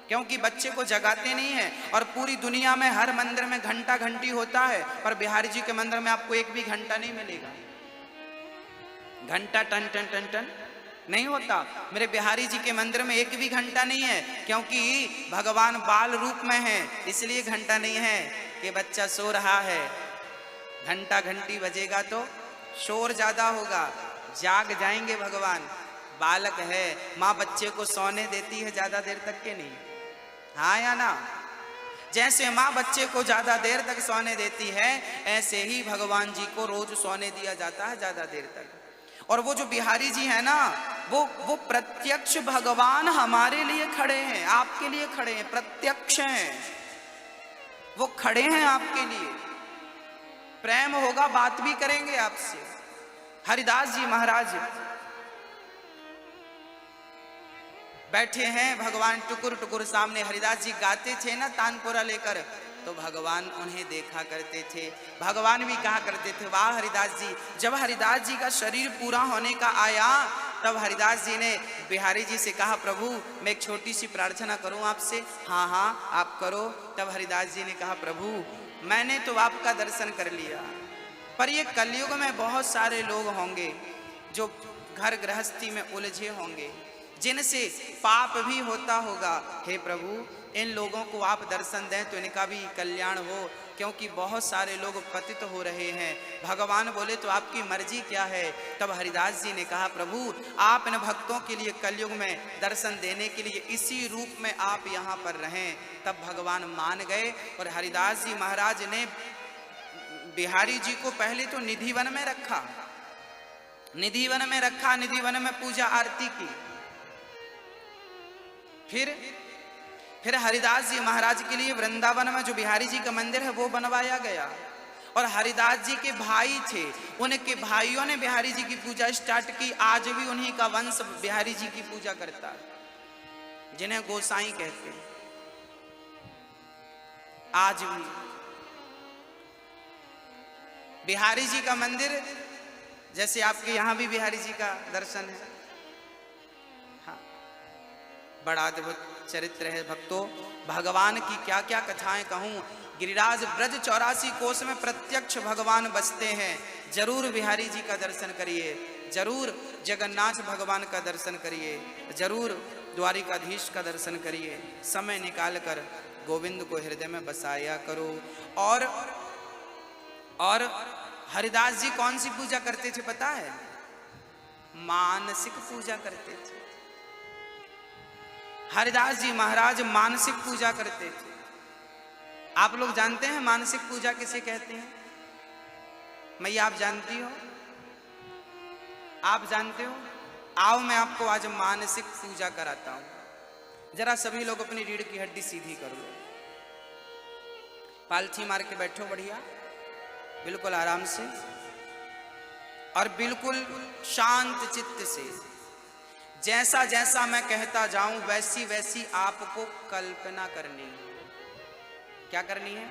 क्योंकि बच्चे को जगाते नहीं है। और पूरी दुनिया में हर मंदिर में घंटा घंटी होता है, पर बिहारी जी के मंदिर में आपको एक भी घंटा नहीं मिलेगा। घंटा टन टन टन टन नहीं होता। मेरे बिहारी जी के मंदिर में एक भी घंटा नहीं है, क्योंकि भगवान बाल रूप में है, इसलिए घंटा नहीं है कि बच्चा सो रहा है। घंटा घंटी बजेगा तो शोर ज्यादा होगा, जाग जाएंगे भगवान। बालक है, माँ बच्चे को सोने देती है ज्यादा देर तक के नहीं, हाँ या ना? जैसे माँ बच्चे को ज्यादा देर तक सोने देती है, ऐसे ही भगवान जी को रोज सोने दिया जाता है ज्यादा देर तक। और वो जो बिहारी जी है ना वो प्रत्यक्ष भगवान हमारे लिए खड़े हैं, आपके लिए खड़े हैं, प्रत्यक्ष हैं। वो खड़े हैं आपके लिए, प्रेम होगा बात भी करेंगे आपसे। हरिदास जी महाराज बैठे हैं, भगवान टुकुर टुकुर सामने। हरिदास जी गाते थे ना तानपुरा लेकर, तो भगवान उन्हें देखा करते थे। भगवान भी कहा करते थे वाह हरिदास जी। जब हरिदास जी का शरीर पूरा होने का आया तब हरिदास जी ने बिहारी जी से कहा प्रभु मैं एक छोटी सी प्रार्थना करूं आपसे? हाँ हाँ आप करो। तब हरिदास जी ने कहा प्रभु मैंने तो आपका दर्शन कर लिया, पर ये कलयुग में बहुत सारे लोग होंगे जो घर गृहस्थी में उलझे होंगे, जिनसे पाप भी होता होगा। हे प्रभु इन लोगों को आप दर्शन दें तो इनका भी कल्याण हो। क्योंकि बहुत सारे लोग पतित हो रहे हैं। भगवान बोले तो आपकी मर्जी क्या है? तब हरिदास जी ने कहा, प्रभु आप इन भक्तों के लिए कलयुग में दर्शन देने के लिए इसी रूप में आप यहाँ पर रहें। तब भगवान मान गए और हरिदास जी महाराज ने बिहारी जी को पहले तो निधिवन में रखा, निधिवन में रखा, निधिवन में पूजा आरती की। फिर हरिदास जी महाराज के लिए वृंदावन में जो बिहारी जी का मंदिर है वो बनवाया गया। और हरिदास जी के भाई थे, उनके भाइयों ने बिहारी जी की पूजा स्टार्ट की। आज भी उन्हीं का वंश बिहारी जी की पूजा करता है, जिन्हें गोसाई कहते हैं। आज भी बिहारी जी का मंदिर, जैसे आपके यहां भी बिहारी जी का दर्शन है, हाँ, बड़ा अद्भुत चरित्र है भक्तों। भगवान की क्या क्या कथाएं कहूं। गिरिराज ब्रज 84 कोस में प्रत्यक्ष भगवान बसते हैं। जरूर बिहारी जी का दर्शन करिए, जरूर जगन्नाथ भगवान का दर्शन करिए, जरूर द्वारिकाधीश का दर्शन करिए। समय निकाल कर गोविंद को हृदय में बसाया करो। और हरिदास जी कौन सी पूजा करते थे पता है? मानसिक पूजा करते थे। हरिदास जी महाराज मानसिक पूजा करते थे। आप लोग जानते हैं मानसिक पूजा किसे कहते हैं? मैया आप जानती हो? आप जानते हो? आओ मैं आपको आज मानसिक पूजा कराता हूं। जरा सभी लोग अपनी रीढ़ की हड्डी सीधी कर लो, पालथी मार के बैठो बढ़िया, बिल्कुल आराम से और बिल्कुल शांत चित्त से। जैसा जैसा मैं कहता जाऊं वैसी वैसी आपको कल्पना करनी है। क्या करनी है?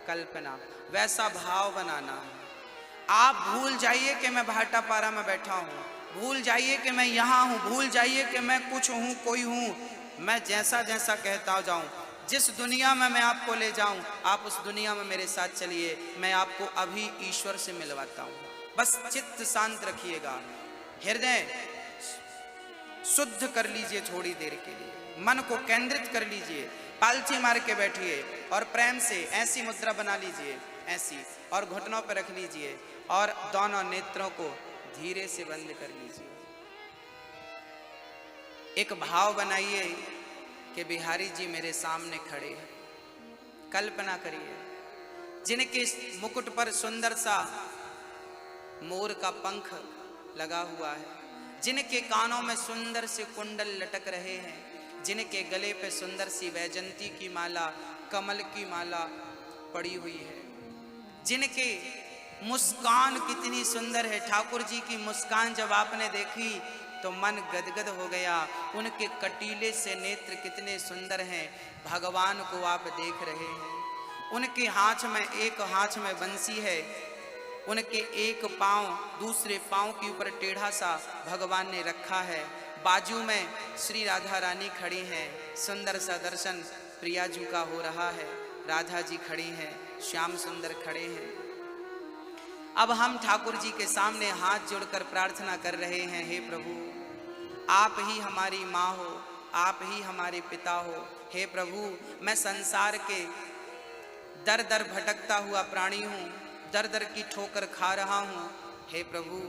कल्पना, वैसा भाव बनाना है। आप भूल जाइए कि मैं भाटापारा में बैठा हूं, भूल जाइए कि मैं यहां हूं, भूल जाइए कि मैं कुछ हूं, कोई हूं। मैं जैसा जैसा कहता जाऊं, जिस दुनिया में मैं आपको ले जाऊं, आप उस दुनिया में मेरे साथ चलिए। मैं आपको अभी ईश्वर से मिलवाता हूं। बस चित्त शांत रखिएगा, हृदय शुद्ध कर लीजिए, थोड़ी देर के लिए मन को केंद्रित कर लीजिए, पालथी मार के बैठिए और प्रेम से ऐसी मुद्रा बना लीजिए, ऐसी, और घुटनों पर रख लीजिए और दोनों नेत्रों को धीरे से बंद कर लीजिए। एक भाव बनाइए कि बिहारी जी मेरे सामने खड़े हैं। कल्पना करिए, जिनके मुकुट पर सुंदर सा मोर का पंख लगा हुआ है, जिनके कानों में सुंदर से कुंडल लटक रहे हैं, जिनके गले पे सुंदर सी वैजंती की माला, कमल की माला पड़ी हुई है, जिनके मुस्कान कितनी सुंदर है। ठाकुर जी की मुस्कान जब आपने देखी तो मन गदगद हो गया। उनके कटीले से नेत्र कितने सुंदर हैं। भगवान को आप देख रहे हैं। उनके हाथ में, एक हाथ में बंसी है, उनके एक पांव दूसरे पांव के ऊपर टेढ़ा सा भगवान ने रखा है। बाजू में श्री राधा रानी खड़ी हैं। सुंदर सा दर्शन प्रिया जी का हो रहा है। राधा जी खड़ी हैं, श्याम सुंदर खड़े हैं। अब हम ठाकुर जी के सामने हाथ जोड़कर प्रार्थना कर रहे हैं, हे प्रभु आप ही हमारी माँ हो, आप ही हमारे पिता हो। हे प्रभु मैं संसार के दर दर भटकता हुआ प्राणी हूँ, दर दर की ठोकर खा रहा हूँ। हे प्रभु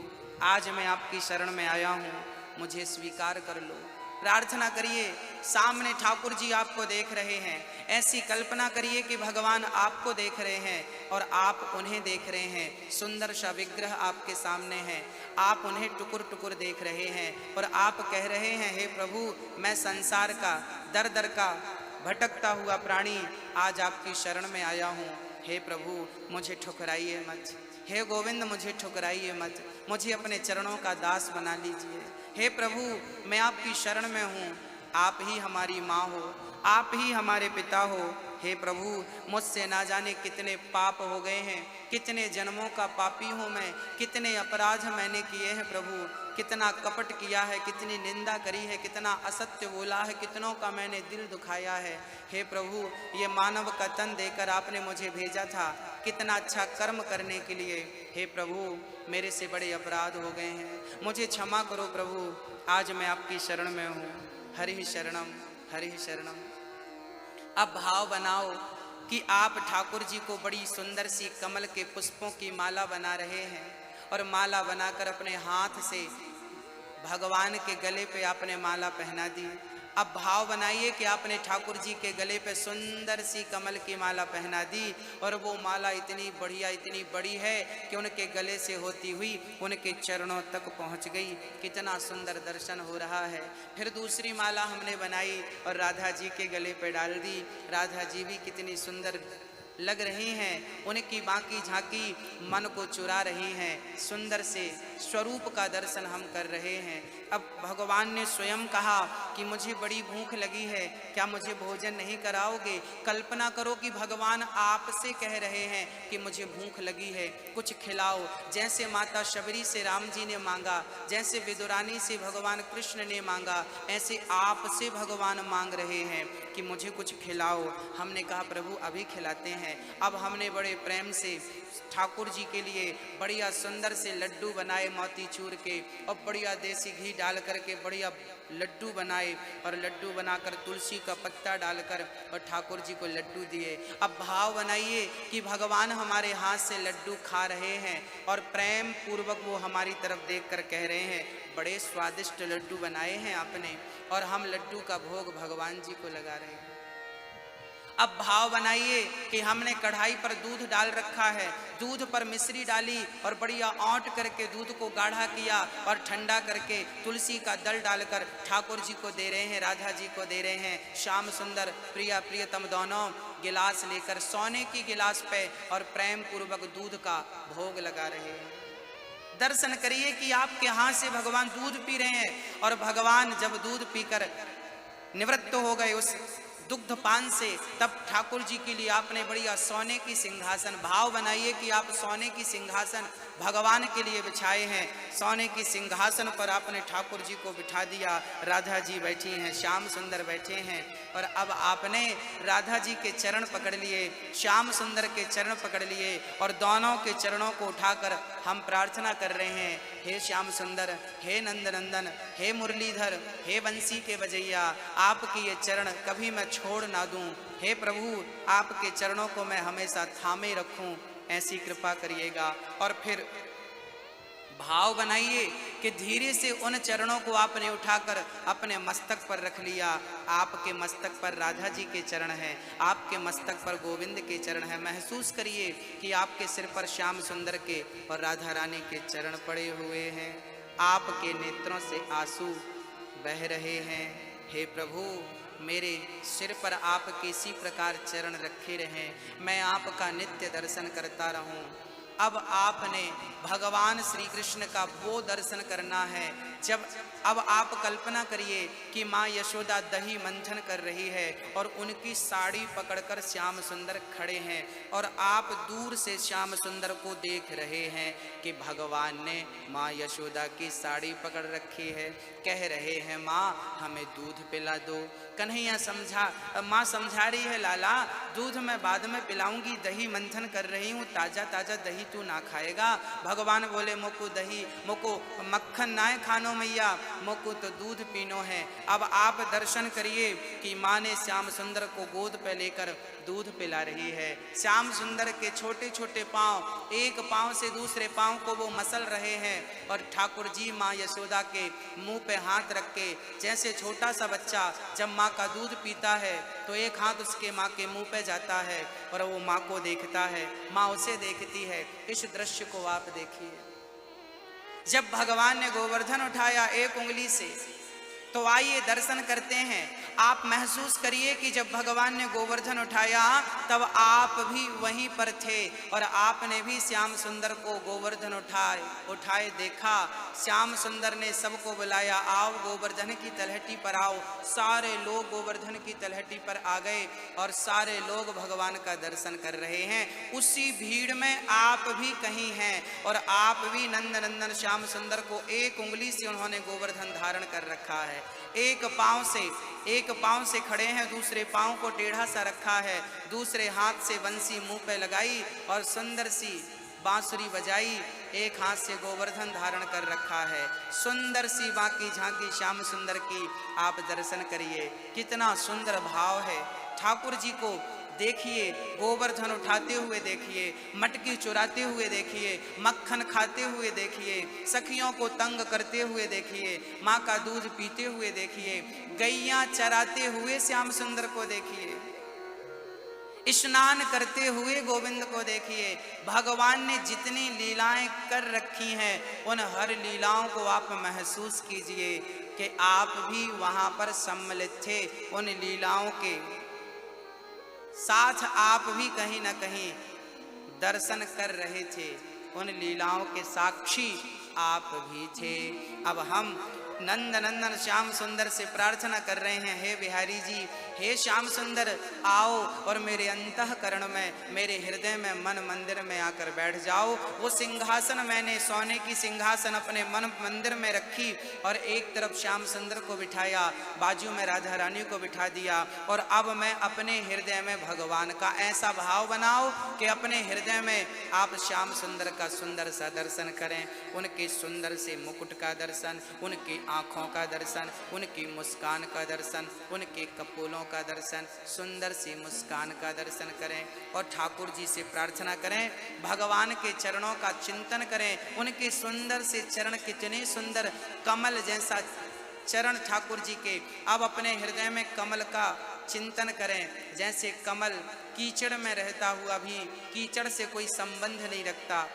आज मैं आपकी शरण में आया हूँ, मुझे स्वीकार कर लो। प्रार्थना करिए, सामने ठाकुर जी आपको देख रहे हैं। ऐसी कल्पना करिए कि भगवान आपको देख रहे हैं और आप उन्हें देख रहे हैं। सुंदर सा विग्रह आपके सामने है, आप उन्हें टुकुर टुकुर देख रहे हैं और आप कह रहे हैं, हे प्रभु मैं संसार का दर दर का भटकता हुआ प्राणी आज आपकी शरण में आया हूँ। हे प्रभु मुझे ठुकराइए मत, हे गोविंद मुझे ठुकराइए मत, मुझे अपने चरणों का दास बना लीजिए। हे प्रभु मैं आपकी शरण में हूँ, आप ही हमारी माँ हो, आप ही हमारे पिता हो। हे प्रभु मुझसे ना जाने कितने पाप हो गए हैं, कितने जन्मों का पापी हूँ मैं, कितने अपराध मैंने किए हैं प्रभु, कितना कपट किया है, कितनी निंदा करी है, कितना असत्य बोला है, कितनों का मैंने दिल दुखाया है। हे प्रभु ये मानव का तन देकर आपने मुझे भेजा था कितना अच्छा कर्म करने के लिए। हे प्रभु मेरे से बड़े अपराध हो गए हैं, मुझे क्षमा करो प्रभु, आज मैं आपकी शरण में हूँ। हरि शरणम हरि शरणम। अब भाव बनाओ कि आप ठाकुर जी को बड़ी सुंदर सी कमल के पुष्पों की माला बना रहे हैं और माला बनाकर अपने हाथ से भगवान के गले पे आपने माला पहना दी। अब भाव बनाइए कि आपने ठाकुर जी के गले पे सुंदर सी कमल की माला पहना दी और वो माला इतनी बढ़िया इतनी बड़ी है कि उनके गले से होती हुई उनके चरणों तक पहुंच गई। कितना सुंदर दर्शन हो रहा है। फिर दूसरी माला हमने बनाई और राधा जी के गले पे डाल दी। राधा जी भी कितनी सुंदर लग रही हैं, उनकी बाकी झांकी मन को चुरा रही हैं। सुंदर से स्वरूप का दर्शन हम कर रहे हैं। अब भगवान ने स्वयं कहा कि मुझे बड़ी भूख लगी है, क्या मुझे भोजन नहीं कराओगे? कल्पना करो कि भगवान आपसे कह रहे हैं कि मुझे भूख लगी है, कुछ खिलाओ। जैसे माता शबरी से राम जी ने मांगा, जैसे विदुरानी से भगवान कृष्ण ने मांगा, ऐसे आपसे भगवान मांग रहे हैं कि मुझे कुछ खिलाओ। हमने कहा प्रभु अभी खिलाते हैं। अब हमने बड़े प्रेम से ठाकुर जी के लिए बढ़िया सुंदर से लड्डू बनाए मोतीचूर के और बढ़िया देसी घी डाल करके बढ़िया लड्डू बनाए और लड्डू बनाकर तुलसी का पत्ता डालकर और ठाकुर जी को लड्डू दिए। अब भाव बनाइए कि भगवान हमारे हाथ से लड्डू खा रहे हैं और प्रेम पूर्वक वो हमारी तरफ देखकर कह रहे हैं बड़े स्वादिष्ट लड्डू बनाए हैं आपने, और हम लड्डू का भोग भगवान जी को लगा रहे हैं। अब भाव बनाइए कि हमने कढ़ाई पर दूध डाल रखा है, दूध पर मिश्री डाली और बढ़िया औंट करके दूध को गाढ़ा किया और ठंडा करके तुलसी का दल डालकर ठाकुर जी को दे रहे हैं, राधा जी को दे रहे हैं। श्याम सुंदर प्रिया प्रियतम दोनों गिलास लेकर सोने की गिलास पे और प्रेम पूर्वक दूध का भोग लगा रहे हैं। दर्शन करिए कि आपके हाथ से भगवान दूध पी रहे हैं और भगवान जब दूध पीकर निवृत्त हो गए उस दुग्ध पान से, तब ठाकुर जी के लिए आपने बढ़िया सोने की सिंहासन, भाव बनाइए कि आप सोने की सिंहासन भगवान के लिए बिछाए हैं। सोने की सिंहासन पर आपने ठाकुर जी को बिठा दिया, राधा जी बैठी हैं, श्याम सुंदर बैठे हैं और अब आपने राधा जी के चरण पकड़ लिए, श्याम सुंदर के चरण पकड़ लिए और दोनों के चरणों को उठाकर हम प्रार्थना कर रहे हैं, हे श्याम सुंदर, हे नंद नंदन, हे मुरलीधर, हे बंसी के बजैया, आपके ये चरण कभी मैं छोड़ ना दूं। हे प्रभु, आपके चरणों को मैं हमेशा थामे रखूं, ऐसी कृपा करिएगा। और फिर भाव बनाइए कि धीरे से उन चरणों को आपने उठाकर अपने मस्तक पर रख लिया। आपके मस्तक पर राधा जी के चरण हैं, आपके मस्तक पर गोविंद के चरण हैं। महसूस करिए कि आपके सिर पर श्याम सुंदर के और राधा रानी के चरण पड़े हुए हैं। आपके नेत्रों से आंसू बह रहे हैं। हे प्रभु, मेरे सिर पर आपके इसी प्रकार चरण रखे रहें, मैं आपका नित्य दर्शन करता रहूं। अब आपने भगवान श्री कृष्ण का वो दर्शन करना है जब, अब आप कल्पना करिए कि माँ यशोदा दही मंथन कर रही है और उनकी साड़ी पकड़कर श्याम सुंदर खड़े हैं और आप दूर से श्याम सुंदर को देख रहे हैं कि भगवान ने माँ यशोदा की साड़ी पकड़ रखी है। कह रहे हैं माँ हमें दूध पिला दो। कन्हैया माँ समझा रही है, लाला दूध मैं बाद में पिलाऊंगी, दही मंथन कर रही हूँ, ताजा ताजा दही तू ना खाएगा। भगवान बोले मोको दही, मोको मक्खन ना खानो मैया, मोको तो दूध पीनो है। अब आप दर्शन करिए कि माँ ने श्याम सुंदर को गोद पे लेकर दूध पिला रही है। श्याम सुंदर के छोटे छोटे पांव एक पांव से दूसरे पांव को वो मसल रहे हैं और ठाकुर जी माँ यशोदा के मुंह पे हाथ रख के, जैसे छोटा सा बच्चा जब माँ का दूध पीता है तो एक हाथ उसके माँ के मुंह पे जाता है और वो माँ को देखता है, माँ उसे देखती है। इस दृश्य को आप देखिए। जब भगवान ने गोवर्धन उठाया एक उंगली से, तो आइए दर्शन करते हैं। आप महसूस करिए कि जब भगवान ने गोवर्धन उठाया तब आप भी वहीं पर थे और आपने भी श्याम सुंदर को गोवर्धन उठाए देखा। श्याम सुंदर ने सबको बुलाया, आओ गोवर्धन की तलहटी पर आओ। सारे लोग गोवर्धन की तलहटी पर आ गए और सारे लोग भगवान का दर्शन कर रहे हैं। उसी भीड़ में आप भी कहीं हैं और आप भी नंद नंदन श्याम सुंदर को एक उंगली से उन्होंने गोवर्धन धारण कर रखा है। एक पांव से खड़े हैं, दूसरे पांव को टेढ़ा सा रखा है, दूसरे हाथ से बंसी मुंह पे लगाई और सुंदर सी बांसुरी बजाई। एक हाथ से गोवर्धन धारण कर रखा है। सुंदर सी बाकी झांकी श्याम सुंदर की आप दर्शन करिए। कितना सुंदर भाव है। ठाकुर जी को देखिए, गोवर्धन उठाते हुए देखिए, मटकी चुराते हुए देखिए, मक्खन खाते हुए देखिए, सखियों को तंग करते हुए देखिए, माँ का दूध पीते हुए देखिए, गैया चराते हुए श्याम सुंदर को देखिए, स्नान करते हुए गोविंद को देखिए। भगवान ने जितनी लीलाएं कर रखी हैं उन हर लीलाओं को आप महसूस कीजिए कि आप भी वहां पर सम्मिलित थे। उन लीलाओं के साथ आप भी कहीं ना कहीं दर्शन कर रहे थे, उन लीलाओं के साक्षी आप भी थे। अब हम नंद नंदन श्याम सुंदर से प्रार्थना कर रहे हैं, हे बिहारी जी, हे श्याम सुंदर, आओ और मेरे अंतःकरण में, मेरे हृदय में, मन मंदिर में आकर बैठ जाओ। वो सिंहासन मैंने, सोने की सिंहासन अपने मन मंदिर में रखी और एक तरफ श्याम सुंदर को बिठाया, बाजू में राधा रानी को बिठा दिया। और अब मैं अपने हृदय में भगवान का ऐसा भाव बनाओ कि अपने हृदय में आप श्याम सुंदर का सुंदर सा दर्शन करें, उनके सुंदर से मुकुट का दर्शन, उनकी आँखों का दर्शन, उनकी मुस्कान का दर्शन, उनके कपोलों का दर्शन, सुंदर सी मुस्कान का दर्शन करें। और ठाकुर जी से प्रार्थना करें, भगवान के चरणों का चिंतन करें। उनके सुंदर से चरण, कितने सुंदर, कमल जैसा चरण ठाकुर जी के। अब अपने हृदय में कमल का चिंतन करें, जैसे कमल कीचड़ में रहता हुआ भी कीचड़ से कोई संबंध नहीं रखता,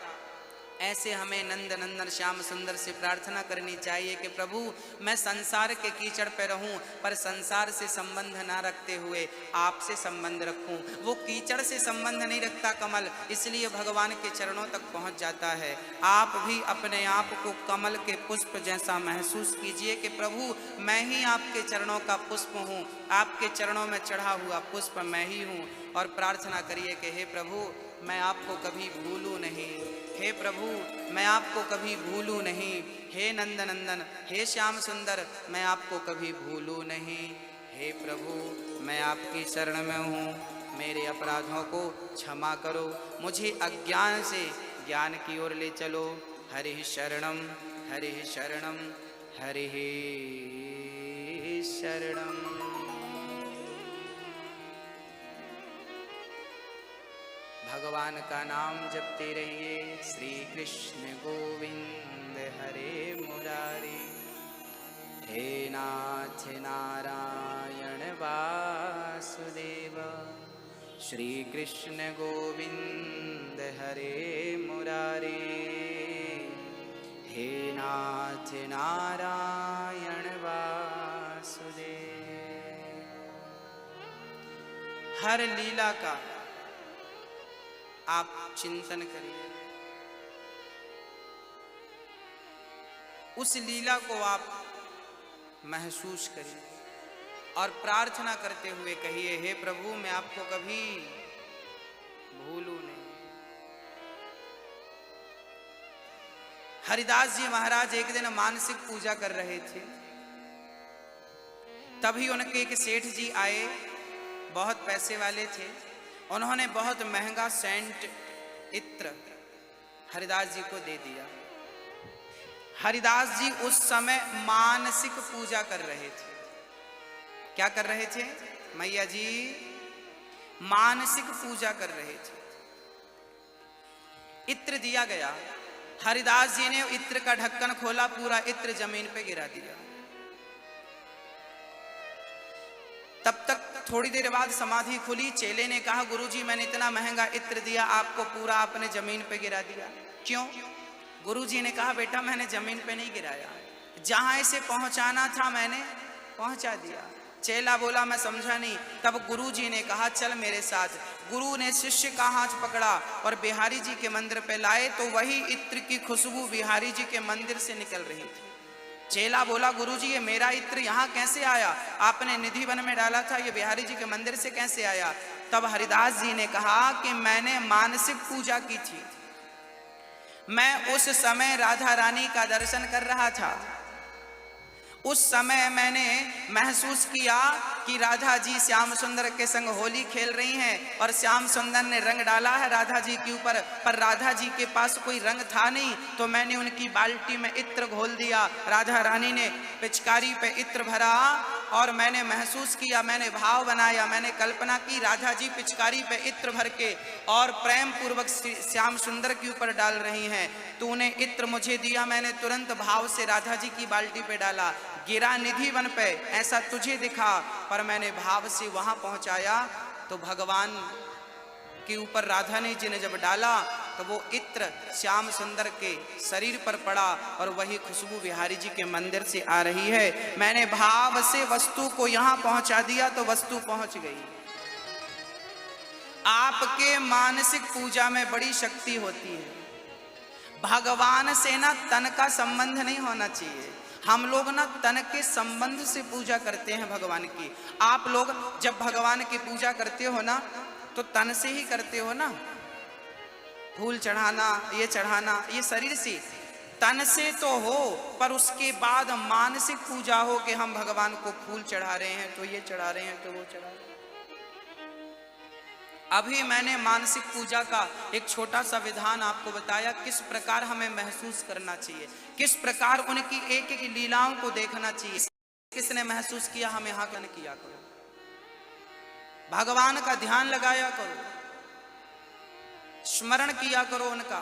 ऐसे हमें नंद नंदन श्याम सुंदर से प्रार्थना करनी चाहिए कि प्रभु, मैं संसार के कीचड़ पे रहूं पर संसार से संबंध ना रखते हुए आपसे संबंध रखूं। वो कीचड़ से संबंध नहीं रखता कमल, इसलिए भगवान के चरणों तक पहुंच जाता है। आप भी अपने आप को कमल के पुष्प जैसा महसूस कीजिए कि प्रभु, मैं ही आपके चरणों का पुष्प हूँ, आपके चरणों में चढ़ा हुआ पुष्प मैं ही हूँ। और प्रार्थना करिए कि हे प्रभु, मैं आपको कभी भूलूं नहीं, हे प्रभु, मैं आपको कभी भूलूं नहीं, हे नंद नंदन, हे श्याम सुंदर, मैं आपको कभी भूलूं नहीं। हे प्रभु, मैं आपकी शरण में हूँ, मेरे अपराधों को क्षमा करो, मुझे अज्ञान से ज्ञान की ओर ले चलो। हरि शरणम, हरि शरणम, हरि शरणम। भगवान का नाम जपते रहिए। श्री कृष्ण गोविंद हरे मुरारी, हे नाथ नारायण वासुदेव। श्री कृष्ण गोविंद हरे मुरारी, हे नाथ नारायण वासुदेव। हर लीला का आप चिंतन करिए, उस लीला को आप महसूस करिए और प्रार्थना करते हुए कहिए, हे प्रभु, मैं आपको कभी भूलूं नहीं। हरिदास जी महाराज एक दिन मानसिक पूजा कर रहे थे, तभी उनके एक सेठ जी आए, बहुत पैसे वाले थे। उन्होंने बहुत महंगा सेंट इत्र हरिदास जी को दे दिया। हरिदास जी उस समय मानसिक पूजा कर रहे थे। क्या कर रहे थे मैया जी? मानसिक पूजा कर रहे थे। इत्र दिया गया, हरिदास जी ने इत्र का ढक्कन खोला, पूरा इत्र जमीन पे गिरा दिया। तब तक थोड़ी देर बाद समाधि खुली। चेले ने कहा, गुरुजी, मैंने इतना महंगा इत्र दिया, आपको पूरा आपने जमीन पे गिरा दिया, क्यों? गुरुजी ने कहा, बेटा, मैंने जमीन पे नहीं गिराया, जहां इसे पहुंचाना था मैंने पहुंचा दिया। चेला बोला, मैं समझा नहीं। तब गुरुजी ने कहा, चल मेरे साथ। गुरु ने शिष्य का हाथ पकड़ा और बिहारी जी के मंदिर पे लाए, तो वही इत्र की खुशबू बिहारी जी के मंदिर से निकल रही थी। चेला बोला, गुरुजी, ये मेरा इत्र यहाँ कैसे आया? आपने निधि वन में डाला था, ये बिहारी जी के मंदिर से कैसे आया? तब हरिदास जी ने कहा कि मैंने मानसिक पूजा की थी। मैं उस समय राधा रानी का दर्शन कर रहा था। उस समय मैंने महसूस किया कि राधा जी श्याम सुंदर के संग होली खेल रही हैं और श्याम सुंदर ने रंग डाला है राधा जी के ऊपर, पर राधा जी के पास कोई रंग था नहीं, तो मैंने उनकी बाल्टी में इत्र घोल दिया। राधा रानी ने पिचकारी पे इत्र भरा और मैंने महसूस किया, मैंने भाव बनाया, मैंने कल्पना की राधा जी पिचकारी पे इत्र भर के और प्रेम पूर्वक श्याम सुंदर के ऊपर डाल रही हैं। तूने इत्र मुझे दिया, मैंने तुरंत भाव से राधा जी की बाल्टी पे डाला, गिरा निधि वन पे, ऐसा तुझे दिखा, पर मैंने भाव से वहां पहुंचाया तो भगवान के ऊपर राधा जी ने जब डाला तो वो इत्र श्याम सुंदर के शरीर पर पड़ा और वही खुशबू बिहारी जी के मंदिर से आ रही है। मैंने भाव से वस्तु को यहां पहुंचा दिया तो वस्तु पहुंच गई। आपके मानसिक पूजा में बड़ी शक्ति होती है। भगवान से ना तन का संबंध नहीं होना चाहिए। हम लोग ना तन के संबंध से पूजा करते हैं भगवान की। आप लोग जब भगवान की पूजा करते हो ना तो तन से ही करते हो ना, फूल चढ़ाना, ये चढ़ाना, ये शरीर से, तन से तो हो, पर उसके बाद मानसिक पूजा हो कि हम भगवान को फूल चढ़ा रहे हैं, तो ये चढ़ा रहे हैं, तो वो चढ़ा रहे हैं। अभी मैंने मानसिक पूजा का एक छोटा सा विधान आपको बताया, किस प्रकार हमें महसूस करना चाहिए, किस प्रकार उनकी एक एक लीलाओं को देखना चाहिए। किसने महसूस किया, हम यहाँ क्या किया करो, भगवान का ध्यान लगाया करो, स्मरण किया करो उनका।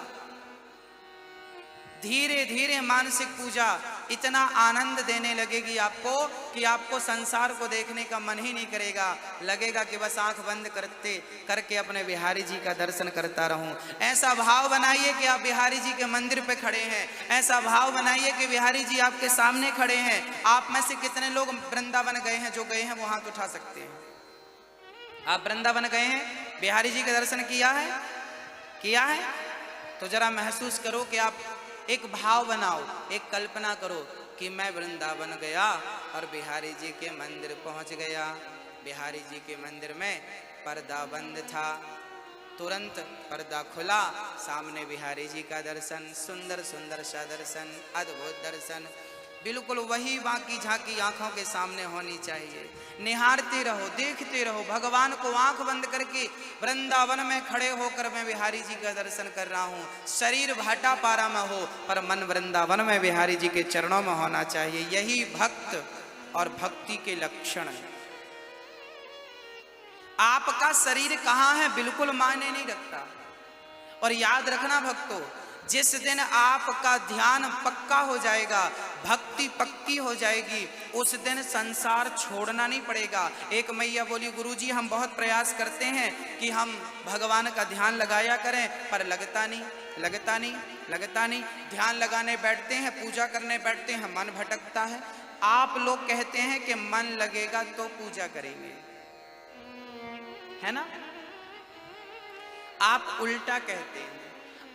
धीरे धीरे मानसिक पूजा इतना आनंद देने लगेगी आपको कि आपको संसार को देखने का मन ही नहीं करेगा। लगेगा कि बस आंख बंद करते करके अपने बिहारी जी का दर्शन करता रहूं। ऐसा भाव बनाइए कि आप बिहारी जी के मंदिर पे खड़े हैं, ऐसा भाव बनाइए कि बिहारी जी आपके सामने खड़े हैं। आप में से कितने लोग वृंदावन गए हैं? जो गए हैं वो हाथ उठा सकते हैं। आप वृंदावन गए हैं, बिहारी जी के दर्शन किया है? किया है? तो जरा महसूस करो कि आप एक भाव बनाओ, एक कल्पना करो कि मैं वृंदावन गया और बिहारी जी के मंदिर पहुंच गया। बिहारी जी के मंदिर में पर्दा बंद था, तुरंत पर्दा खुला, सामने बिहारी जी का दर्शन, सुंदर सुंदर सा दर्शन, अद्भुत दर्शन, बिल्कुल वही बाकी झांकी आंखों के सामने होनी चाहिए। निहारते रहो, देखते रहो। भगवान को आंख बंद करके वृंदावन में खड़े होकर मैं बिहारी जी का दर्शन कर रहा हूँ। शरीर भाटा पारा में हो पर मन वृंदावन में बिहारी जी के चरणों में होना चाहिए। यही भक्त और भक्ति के लक्षण है। आपका शरीर कहाँ है बिल्कुल मायने नहीं रखता। और याद रखना भक्तों, जिस दिन आपका ध्यान पक्का हो जाएगा, भक्ति पक्की हो जाएगी, उस दिन संसार छोड़ना नहीं पड़ेगा। एक मैया बोली, गुरुजी हम बहुत प्रयास करते हैं कि हम भगवान का ध्यान लगाया करें, पर लगता नहीं, लगता नहीं, लगता नहीं। ध्यान लगाने बैठते हैं, पूजा करने बैठते हैं, मन भटकता है। आप लोग कहते हैं कि मन लगेगा तो पूजा करेंगे, है ना? आप उल्टा कहते हैं।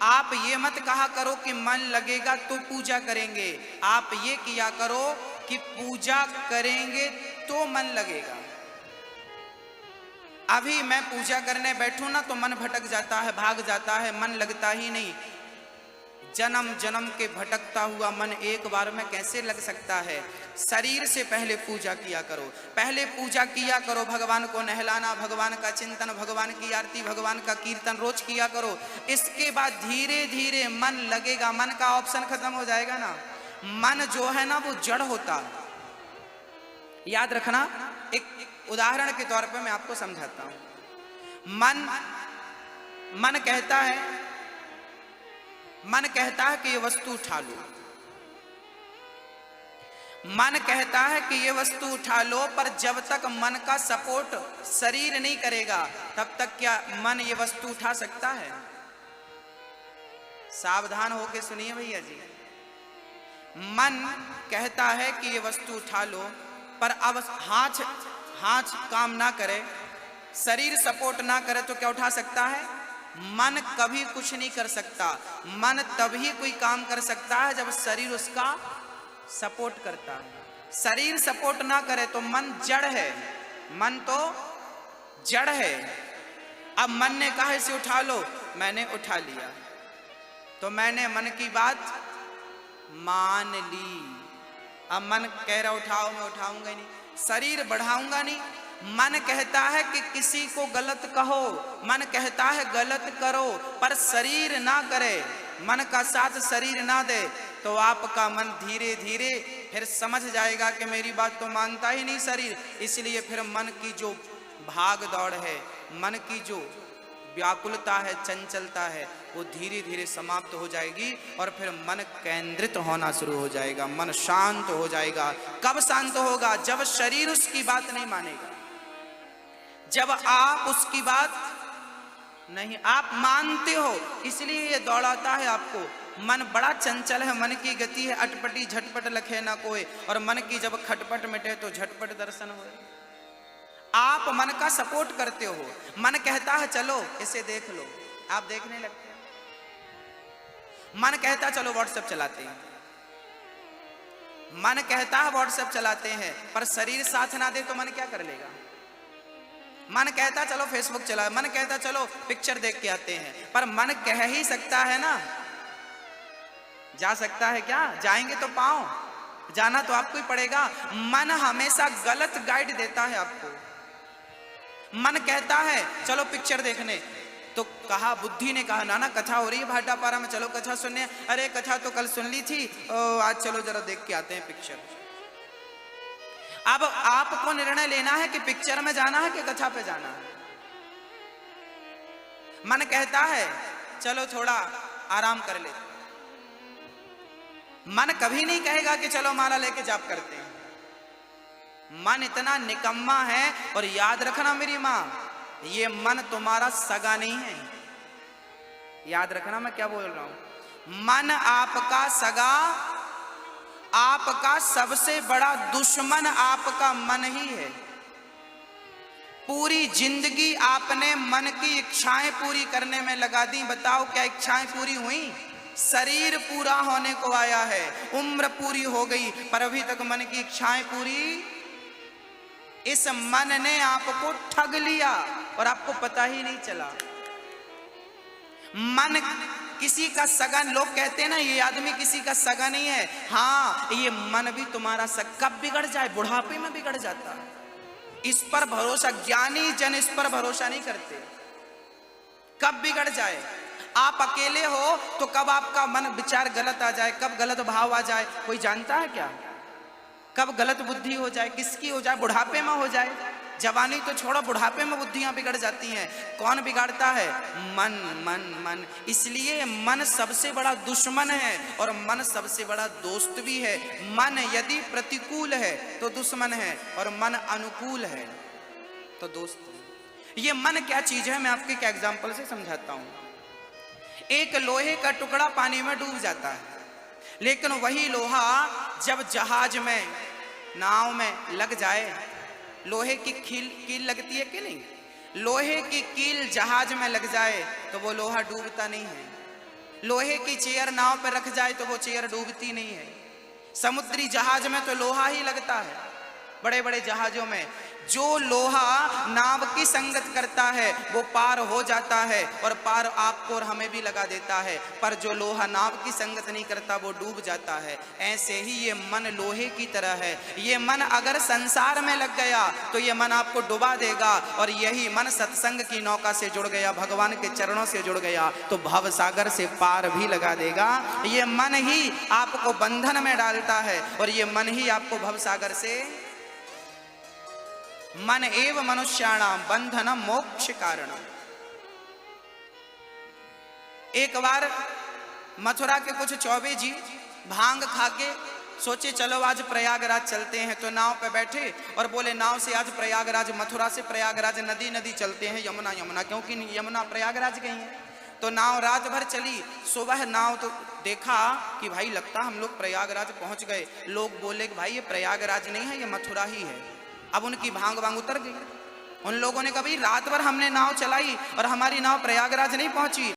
आप ये मत कहा करो कि मन लगेगा तो पूजा करेंगे। आप ये किया करो कि पूजा करेंगे तो मन लगेगा। अभी मैं पूजा करने बैठूं ना तो मन भटक जाता है, भाग जाता है, मन लगता ही नहीं। जन्म जन्म के भटकता हुआ मन एक बार में कैसे लग सकता है? शरीर से पहले पूजा किया करो, पहले पूजा किया करो। भगवान को नहलाना, भगवान का चिंतन, भगवान की आरती, भगवान का कीर्तन रोज किया करो। इसके बाद धीरे धीरे मन लगेगा। मन का ऑप्शन खत्म हो जाएगा ना। मन जो है ना वो जड़ होता है। याद रखना, एक उदाहरण के तौर पे मैं आपको समझाता हूं। मन कहता है, मन कहता है कि ये वस्तु उठा लो। मन कहता है कि ये वस्तु उठा लो, पर जब तक मन का सपोर्ट शरीर नहीं करेगा तब तक क्या मन ये वस्तु उठा सकता है? सावधान होके सुनिए भैया जी। मन कहता है कि ये वस्तु उठा लो, पर अब हाथ काम ना करे, शरीर सपोर्ट ना करे तो क्या उठा सकता है? मन कभी कुछ नहीं कर सकता। मन तभी कोई काम कर सकता है जब शरीर उसका सपोर्ट करता है। शरीर सपोर्ट ना करे तो मन जड़ है, मन तो जड़ है। अब मन ने कहा इसे उठा लो, मैंने उठा लिया, तो मैंने मन की बात मान ली। अब मन कह रहा उठाओ, मैं उठाऊंगा ही नहीं, शरीर बढ़ाऊंगा नहीं। मन कहता है कि किसी को गलत कहो, मन कहता है गलत करो, पर शरीर ना करे, मन का साथ शरीर ना दे, तो आपका मन धीरे धीरे फिर समझ जाएगा कि मेरी बात तो मानता ही नहीं शरीर। इसलिए फिर मन की जो भाग दौड़ है, मन की जो व्याकुलता है, चंचलता है, वो धीरे धीरे समाप्त हो जाएगी और फिर मन केंद्रित होना शुरू हो जाएगा, मन शांत हो जाएगा। कब शांत होगा? जब शरीर उसकी बात नहीं मानेगा, जब आप उसकी बात नहीं, आप मानते हो, इसलिए ये दौड़ाता है आपको। मन बड़ा चंचल है, मन की गति है अटपटी, झटपट लखे ना कोई, और मन की जब खटपट मिटे तो झटपट दर्शन हो। आप मन का सपोर्ट करते हो, मन कहता है चलो इसे देख लो, आप देखने लगते हो। मन कहता है चलो व्हाट्सएप चलाते हैं, मन कहता है व्हाट्सएप चलाते हैं, पर शरीर साथ ना दे तो मन क्या कर लेगा? मन कहता चलो फेसबुक चला, मन कहता चलो पिक्चर देख के आते हैं, पर मन कह ही सकता है ना, जा सकता है क्या? जाएंगे तो पाओ, जाना तो आपको ही पड़ेगा। मन हमेशा गलत गाइड देता है आपको। मन कहता है चलो पिक्चर देखने, तो कहा, बुद्धि ने कहा ना ना कथा हो रही है भाटापारा में, चलो कथा सुनने। अरे कथा तो कल सुन ली थी, आज चलो जरा देख के आते हैं पिक्चर। अब आपको निर्णय लेना है कि पिक्चर में जाना है कि कथा पे जाना है। मन कहता है चलो थोड़ा आराम कर ले, मन कभी नहीं कहेगा कि चलो माला लेके जाप करते हैं। मन इतना निकम्मा है, और याद रखना मेरी माँ, ये मन तुम्हारा सगा नहीं है। याद रखना मैं क्या बोल रहा हूं। मन आपका सगा, आपका सबसे बड़ा दुश्मन आपका मन ही है। पूरी जिंदगी आपने मन की इच्छाएं पूरी करने में लगा दी, बताओ क्या इच्छाएं पूरी हुई? शरीर पूरा होने को आया है, उम्र पूरी हो गई, पर अभी तक मन की इच्छाएं पूरी। इस मन ने आपको ठग लिया और आपको पता ही नहीं चला। मन किसी का सगा, लोग कहते हैं ना ये आदमी किसी का सगा नहीं है। हाँ, ये मन भी तुम्हारा सगा। कब बिगड़ जाए? बुढ़ापे में बिगड़ जाता है। इस पर भरोसा, ज्ञानी जन इस पर भरोसा नहीं करते। कब बिगड़ जाए? आप अकेले हो तो कब आपका मन विचार गलत आ जाए, कब गलत भाव आ जाए, कोई जानता है क्या? कब गलत बुद्धि हो जाए, किसकी हो जाए? बुढ़ापे में हो जाए। जवानी तो छोड़ो, बुढ़ापे में बुद्धियां बिगड़ जाती हैं। कौन बिगाड़ता है? मन मन मन। इसलिए मन सबसे बड़ा दुश्मन है और मन सबसे बड़ा दोस्त भी है। मन यदि प्रतिकूल है तो दुश्मन है, और मन अनुकूल है तो दोस्त है। ये मन क्या चीज है, मैं आपके एक एग्जाम्पल से समझाता हूं। एक लोहे का टुकड़ा पानी में डूब जाता है, लेकिन वही लोहा जब जहाज में, नाव में लग जाए, लोहे की कील लगती है कि नहीं? लोहे की कील जहाज में लग जाए तो वो लोहा डूबता नहीं है। लोहे की चेयर नाव पर रख जाए तो वो चेयर डूबती नहीं है। समुद्री जहाज में तो लोहा ही लगता है। बड़े बड़े जहाजों में जो लोहा नाव की संगत करता है वो पार हो जाता है, और पार आपको और हमें भी लगा देता है, पर जो लोहा नाव की संगत नहीं करता वो डूब जाता है। ऐसे ही ये मन लोहे की तरह है। ये मन अगर संसार में लग गया तो ये मन आपको डुबा देगा, और यही मन सत्संग की नौका से जुड़ गया, भगवान के चरणों से जुड़ गया तो भव सागर से पार भी लगा देगा। ये मन ही आपको बंधन में डालता है, और ये मन ही आपको भव सागर से, मन एव मनुष्याणाम बंधनम मोक्ष कारणम। एक बार मथुरा के कुछ चौबे जी भांग खा के सोचे चलो आज प्रयागराज चलते हैं, तो नाव पे बैठे और बोले नाव से आज प्रयागराज, मथुरा से प्रयागराज नदी नदी चलते हैं, यमुना यमुना, क्योंकि यमुना प्रयागराज गई है। तो नाव रात भर चली। सुबह नाव तो देखा कि भाई लगता हम लोग प्रयागराज पहुंच गए। लोग बोले कि भाई ये प्रयागराज नहीं है, ये मथुरा ही है। अब उनकी भांग वांग उतर गई। उन लोगों ने कहा भाई रात भर हमने नाव चलाई और हमारी नाव प्रयागराज नहीं पहुंची।